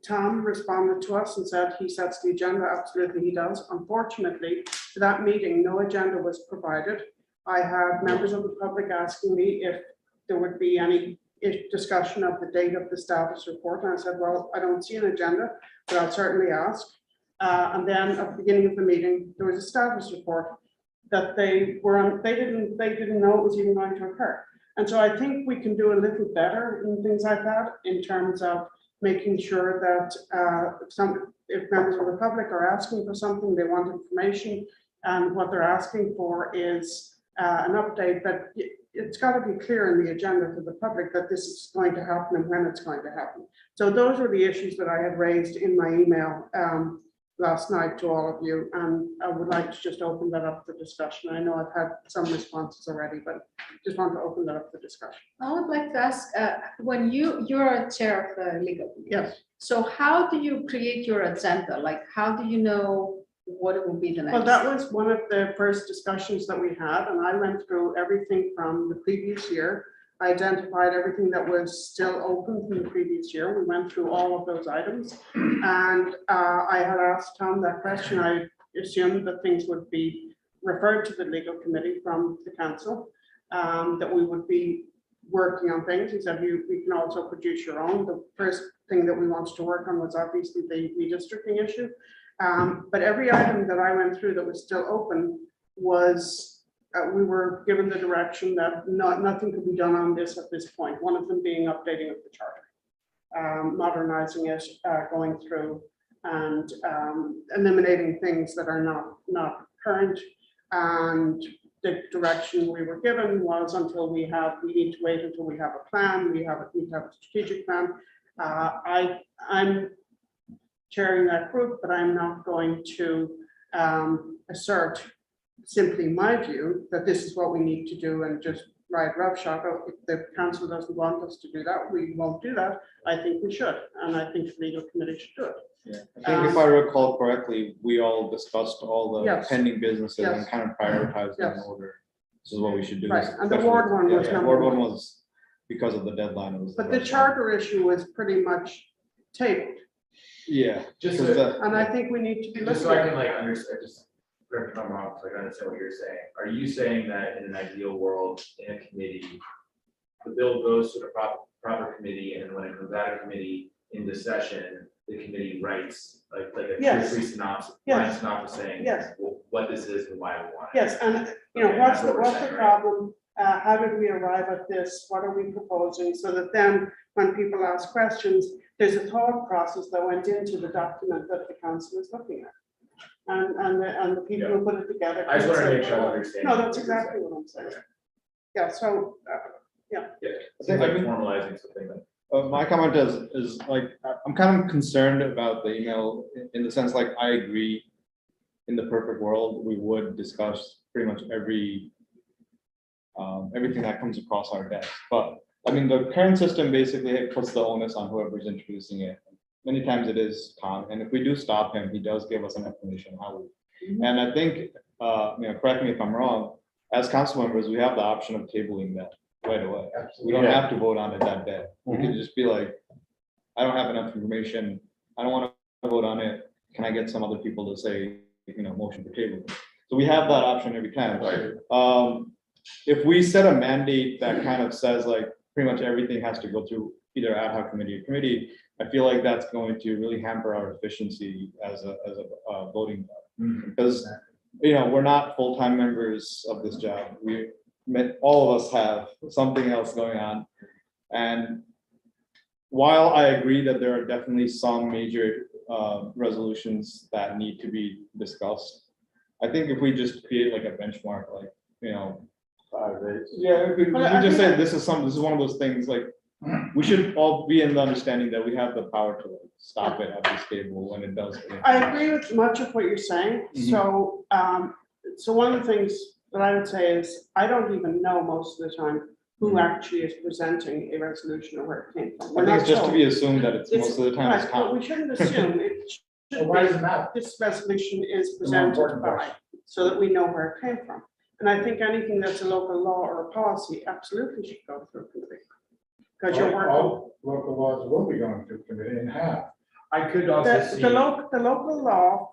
Tom responded to us and said he sets the agenda. Absolutely, he does. Unfortunately, for that meeting, no agenda was provided. I had members of the public asking me if there would be any discussion of the date of the status report. And I said, well, I don't see an agenda, but I'll certainly ask. And then at the beginning of the meeting, there was a status report that they didn't know it was even going to occur. And so I think we can do a little better in things like that in terms of making sure that if members of the public are asking for something, they want information, and what they're asking for is an update, that it's got to be clear in the agenda to the public that this is going to happen and when it's going to happen. So those are the issues that I had raised in my email last night to all of you, and I would like to just open that up for discussion. I know I've had some responses already, but just want to open that up for discussion. I would like to ask, when you're a chair of the legal committee. Yes. So how do you create your agenda? Like, how do you know what it will be the next? Well, that was one of the first discussions that we had, and I went through everything from the previous year. I identified everything that was still open from the previous year. We went through all of those items, and I had asked Tom that question. I assumed that things would be referred to the legal committee from the council, that we would be working on things. He said, you can also produce your own. The first thing that we wanted to work on was obviously the redistricting issue. But every item that I went through that was still open was, we were given the direction that nothing could be done on this at this point. One of them being updating of the charter, modernizing it, going through and eliminating things that are not current. And the direction we were given was we need to wait until we have a plan. We need to have a strategic plan. I'm chairing that group, but I'm not going to assert simply my view that this is what we need to do and just ride roughshod. If the council doesn't want us to do that, we won't do that. I think we should, and I think the legal committee should do it. Yeah, I think if I recall correctly, we all discussed all the Yes. pending businesses and Yes. kind of prioritized them in Yes. order. This is what we should do. Right, and the especially- ward one was yeah, number Ward one. one was because of the deadline. It was But the first one. charter issue was pretty much tabled, Yeah. Just because to- the- and I think we need to be Just so looking I at can like understand, just correct me if I'm wrong, so I can understand what you're saying. Are you saying that in an ideal world, in a committee, the bill goes to the proper committee, and when it comes out of committee into session, the committee writes like a Yes. 2 or 3 synopsis, Yes. line synopsis saying Yes. what this is and why we want it? Yes, and Okay, what's that's the what we're saying, right? problem? How did we arrive at this? What are we proposing? So that then when people ask questions, there's a thought process that went into the document that the council is looking at. And the people who put it together. I just can want to say, make sure I "Oh, understand. No, what that's you're exactly saying. what I'm saying. Yeah, so, Yeah, I seems think- like I mean- formalizing something that. My comment is like, I'm kind of concerned about the email in the sense like, I agree. In the perfect world, we would discuss pretty much everything that comes across our desk. But I mean, the current system basically puts the onus on whoever's introducing it. Many times it is Tom, and if we do stop him, he does give us an explanation how we. And I think, correct me if I'm wrong, as council members, we have the option of tabling that right away. We don't have to vote on it that day. We can just be like, I don't have enough information. I don't want to vote on it. Can I get some other people to say, motion for table? So we have that option every time. If we set a mandate that kind of says like, pretty much everything has to go through either ad hoc committee or committee, I feel like that's going to really hamper our efficiency as a voting body. Because, we're not full-time members of this job. All of us have something else going on. And while I agree that there are definitely some major resolutions that need to be discussed, I think if we just create like a benchmark, like, 5 days. Yeah, if we just say this is one of those things, like, we should all be in the understanding that we have the power to like, stop it at this table when it does. I agree with much of what you're saying. Mhm. So, so one of the things what I would say is, I don't even know most of the time who actually is presenting a resolution or where it came from. I We're think not it's just to told. be assumed that it's It's- most of the time it's right, but Tom. we shouldn't assume it So should why be, does it matter? this resolution is The more presented important by, question. so that we know where it came from. And I think anything that's a local law or a policy absolutely should go through committee. Because you're working, All local laws will be going through committee and have. I could also see. the local law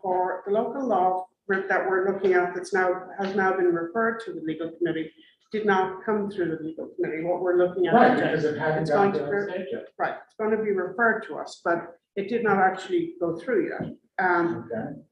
that we're looking at has now been referred to the legal committee, did not come through the legal committee. What we're looking at. Right, today. because it hadn't It's gone going to to the stage yet. Right, it's going to be referred to us, but it did not actually go through yet. Okay.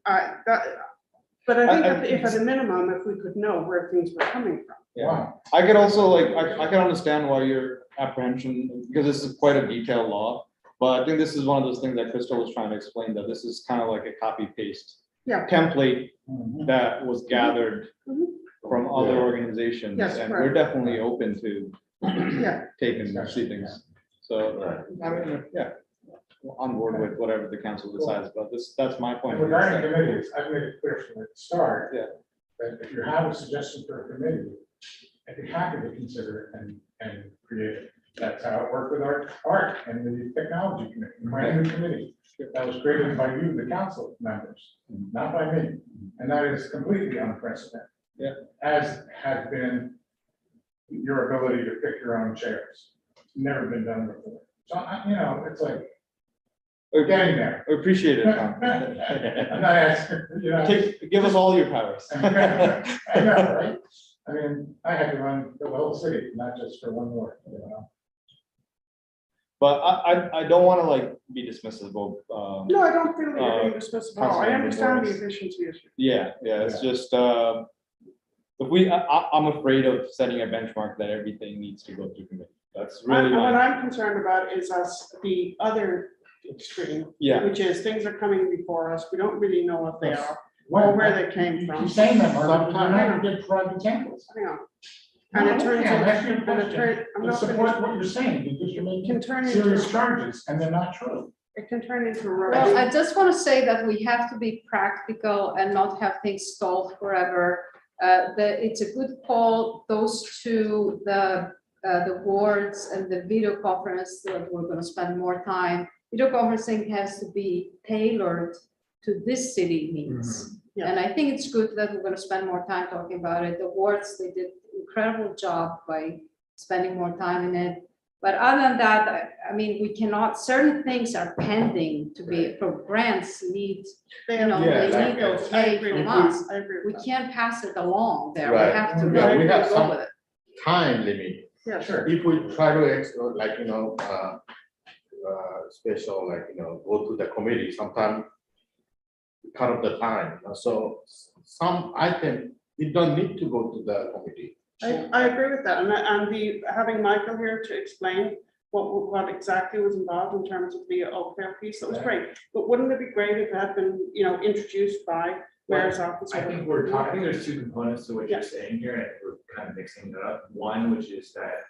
But I think if at a minimum, if we could know where things were coming from. Why? I could also like, I can understand why your apprehension, because this is quite a detailed law. But I think this is one of those things that Crystal was trying to explain, that this is kind of like a copy paste Yeah. template Mhm. that was gathered Mhm. from other organizations. Yes, And right. we're definitely open to Yeah. taking and see things. So, I mean, yeah, on board with whatever the council decides, but that's my point. And of view. regarding committees, I've made it clear from the start. Yeah. That if you have a suggestion for a committee, I'd be happy to consider it and create it. That's how it worked with art and the technology committee, brand new committee. That was created by you, the council members, not by me. And that is completely unprecedented. Yeah. As has been your ability to pick your own chairs. Never been done before. So, it's like, we're getting there. I appreciate it, Tom. I'm not asking, Give us all your powers. I know, right? I mean, I had to run for the whole city, not just for one ward, But I don't want to like be dismissive of, No, I don't feel that you're being dismissive at all. I Councilmember understand the Morris. efficiency issue. yeah, it's just, I'm afraid of setting a benchmark that everything needs to go through committee. That's really What my, I'm concerned about is us, the other extreme, yeah, which is things are coming before us. We don't really know what they Yes. are or where they came from. You're saying that, Margaret, but you're not gonna provide examples. Hang on. And it turns I'm asking you a into, and it question turn- I'm to not support finished. what you're saying, because you're It making can turn serious into, charges, and they're not true. it can turn into. a Well, I road. just want to say that we have to be practical and not have things stalled forever. It's a good call, those two, the wards and the video conference, that we're going to spend more time. Video conferencing has to be tailored to this city needs. Yeah. And I think it's good that we're going to spend more time talking about it. The wards, they did incredible job by spending more time in it. But other than that, I mean, we cannot, certain things are pending to be, for grants need, They you know, have- Yeah, they exactly. need I okay agree from with us. that. I agree We with that. can't pass it along there. We Right. have to Yeah, we have go some- with it. time limit. Yeah, Sure. If we try to, special, go to the committee, sometimes cut off the time. So some item, we don't need to go to the committee. I agree with that, and having Michael here to explain what exactly was involved in terms of the Oakdale piece, that was great. But wouldn't it be great if it had been, introduced by mayor's office? I think we're talking, I think there's two components to what Yeah. you're saying here, and we're kind of mixing it up. One, which is that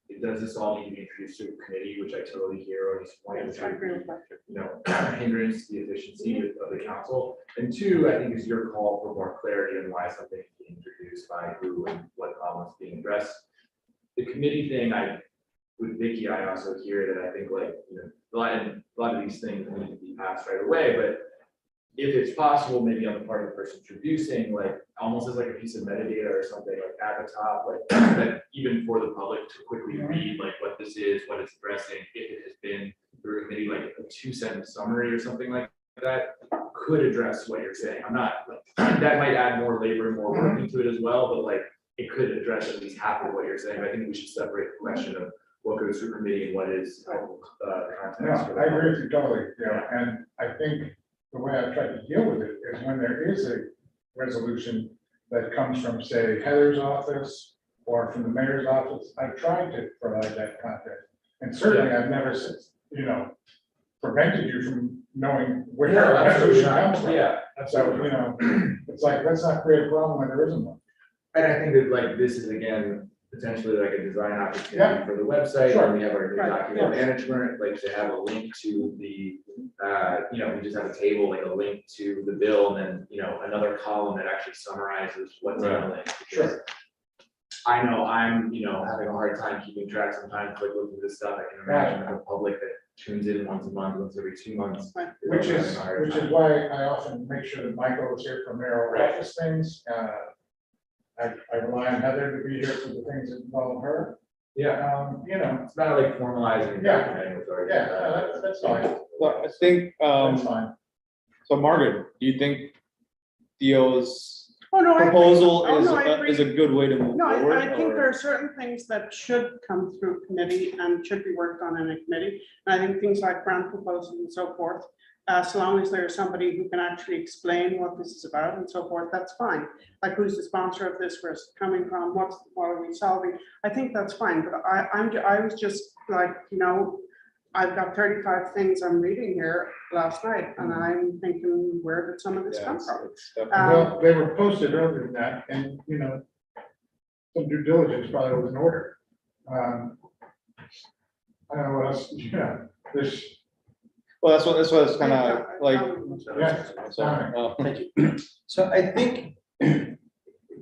it does this all need to be introduced to a committee, which I totally hear, or just point, which I agree with that. hindrance to the efficiency of the council. And two, I think is your call for more clarity on why something is being introduced by who and what problems being addressed. The committee thing, with Vicky, I also hear that I think a lot of these things need to be passed right away, but if it's possible, maybe on the part of the person introducing, almost as a piece of metadata or something at the top, that even for the public to quickly read, what this is, what it's addressing, if it has been through a committee, a 2-sentence summary or something like that, could address what you're saying. I'm not, that might add more labor and more work into it as well, but it could address at least half of what you're saying. I think we should separate the question of what goes through committee and what is context. No, for the I agree public. with you totally, and I think the way I've tried to deal with it is when there is a resolution that comes from, say, Heather's office or from the mayor's office, I've tried to provide that context. And certainly I've never, prevented you from knowing where Yeah, the resolution absolutely. comes from. Yeah, So, it's like, let's not create a problem when there isn't one. and I think that this is again, potentially like a design Yeah. opportunity for the website, Sure. and we have our new Right, document yes. management, like to have a link to the, we just have a table, like a link to the bill, and then, another column that actually summarizes what's in the link. because Sure. I know I'm, having a hard time keeping track sometimes, like looking at this stuff, I can imagine the public that tunes in once a month, once every 2 months. Right. Which having is, a hard which is time. why I often make sure that Michael is here for mayoral office things. I rely on Heather to be here for the things that involve her. Yeah, it's not like formalizing. and Yeah. documenting with our- Yeah, no, that's fine. Well, I think, That's fine. so Margaret, do you think Theo's Oh, no, I agree. proposal Oh, is, no, I agree. is a good way to move No, forward? I think or- there are certain things that should come through committee and should be worked on in a committee. And I think things like grant proposals and so forth, so long as there's somebody who can actually explain what this is about and so forth, that's fine. Like who's the sponsor of this, where's it coming from, what are we solving? I think that's fine, but I was just like, I've got 35 things I'm reading here last night, and I'm thinking, where did some of this Yeah, come it's- from? it's definitely- Well, they were posted earlier than that, and, some due diligence probably was in order. I don't know what else, there's, Well, that's what it's kind of like. Yeah. So, Thank you. So I think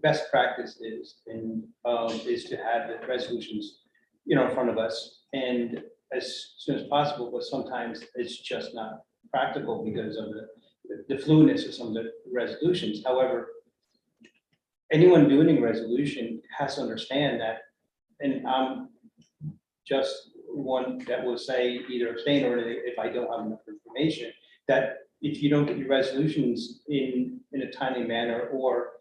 best practice is, is to have the resolutions, in front of us and as soon as possible, but sometimes it's just not practical because of the fluidness of some of the resolutions. However, anyone doing a resolution has to understand that, and I'm just one that will say either abstain or if I don't have enough information, that if you don't get your resolutions in a timely manner or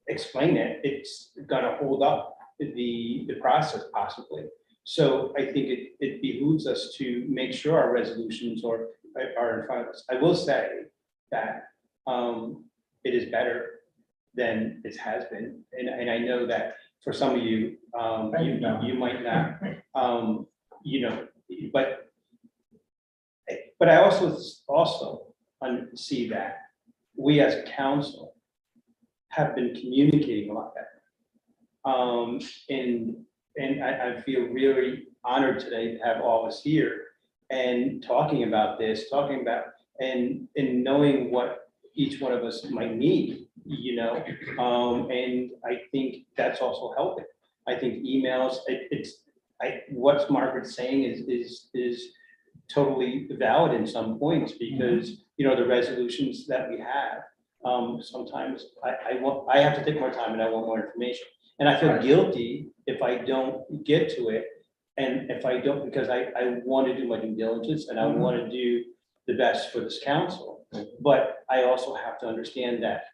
explain it, it's gonna hold up the process possibly. So I think it behooves us to make sure our resolutions are in front of us. I will say that it is better than it has been, and I know that for some of you, you might not, but I also see that we as a council have been communicating a lot better. And I feel really honored today to have all of us here and talking about this, and knowing what each one of us might need, and I think that's also helping. I think emails, what Margaret's saying is totally valid in some points because, the resolutions that we have, sometimes I have to take more time and I want more information. And I feel guilty if I don't get to it. And if I don't, because I want to do my due diligence and I want to do the best for this council. But I also have to understand that,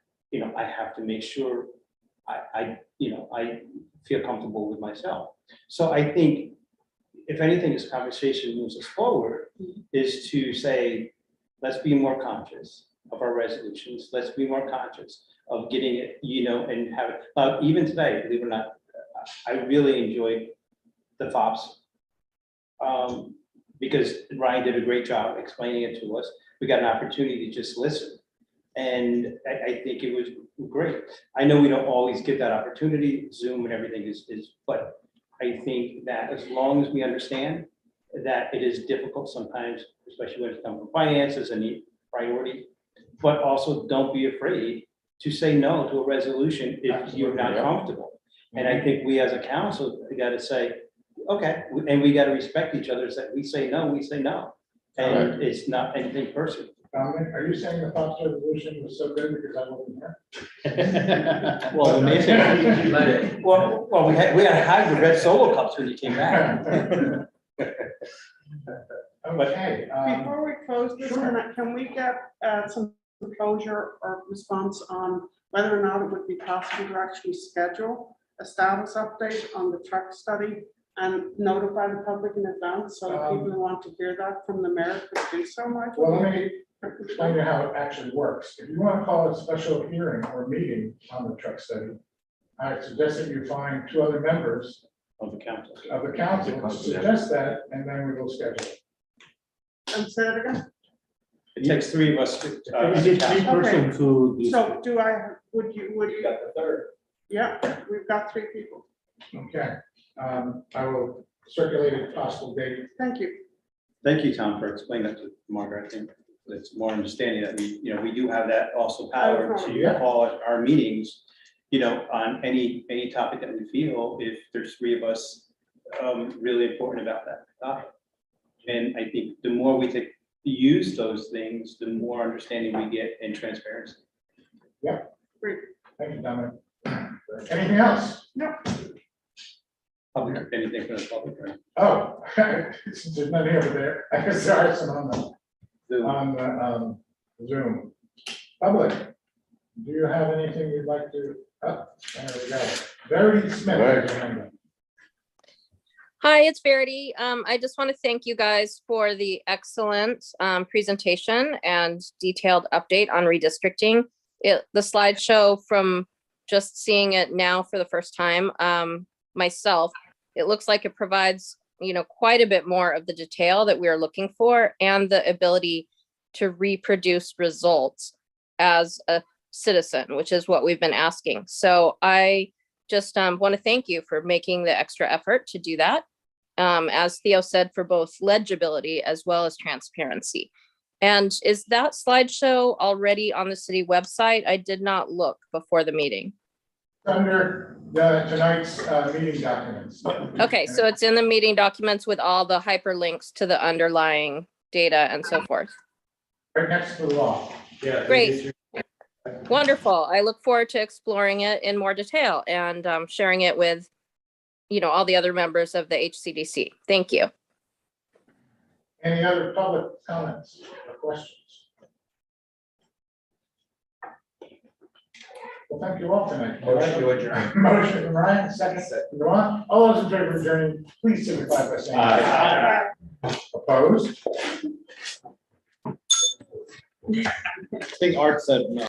I have to make sure I feel comfortable with myself. So I think if anything, this conversation moves us forward is to say, let's be more conscious of our resolutions. Let's be more conscious of getting it, and have it. Even today, believe it or not, I really enjoyed the FOPS. Because Ryan did a great job explaining it to us. We got an opportunity to just listen. And I think it was great. I know we don't always get that opportunity, Zoom and everything is, but I think that as long as we understand that it is difficult sometimes, especially when it comes from finances and the priority, but also don't be afraid to say no to a resolution if you're not comfortable. And I think we as a council, we got to say, okay, and we got to respect each other, that we say no, we say no. And it's not anything personal. Dominic, are you saying the FOPS resolution was so good because I wasn't here? Well, Let it. we had to hide the red solo cups when you came back. Okay, Before we close this, can we get some closure or response on whether or not it would be possible to actually schedule a status update on the truck study and notify the public in advance so that people who want to hear that from the mayor could do so, Michael? well, let me explain to you how it actually works. If you want to call a special hearing or meeting on the truck study, I suggest that you find 2 other members Of the council. of the council to suggest that, and then we will schedule it. And say it again. It takes 3 of us to. Is it Okay. 3% to this? So would you, got the third. yeah, we've got 3 people. Okay, I will circulate a possible date. Thank you. Thank you, Tom, for explaining that to Margaret. I think it's more understanding that we do have that also power to Yeah. call our meetings, on any topic that we feel, if there's three of us really important about that topic. And I think the more we use those things, the more understanding we get and transparency. Great. Thank you, Dominic. Anything else? Public, anything for the public, right? Oh, there's none here, but there, I guess there are some on the Zoom. Public, do you have anything you'd like to, there we go. Verity Smith. has her hand up. Hi, it's Verity. I just want to thank you guys for the excellent presentation and detailed update on redistricting. The slideshow, from just seeing it now for the first time myself, it looks like it provides, quite a bit more of the detail that we are looking for and the ability to reproduce results as a citizen, which is what we've been asking. So I just want to thank you for making the extra effort to do that. As Theo said, for both legibility as well as transparency. And is that slideshow already on the city website? I did not look before the meeting. Under tonight's meeting documents. Okay, so it's in the meeting documents with all the hyperlinks to the underlying data and so forth. Right next to the law. Yeah. Great. Wonderful. I look forward to exploring it in more detail and sharing it with, all the other members of the HCDC. Thank you. Any other public comments or questions? Well, thank you all tonight. Motion to adjourn. Motion from Ryan, second from Ron. All those in favor of adjourning, please signify by saying Aye. Opposed? I think Art said no.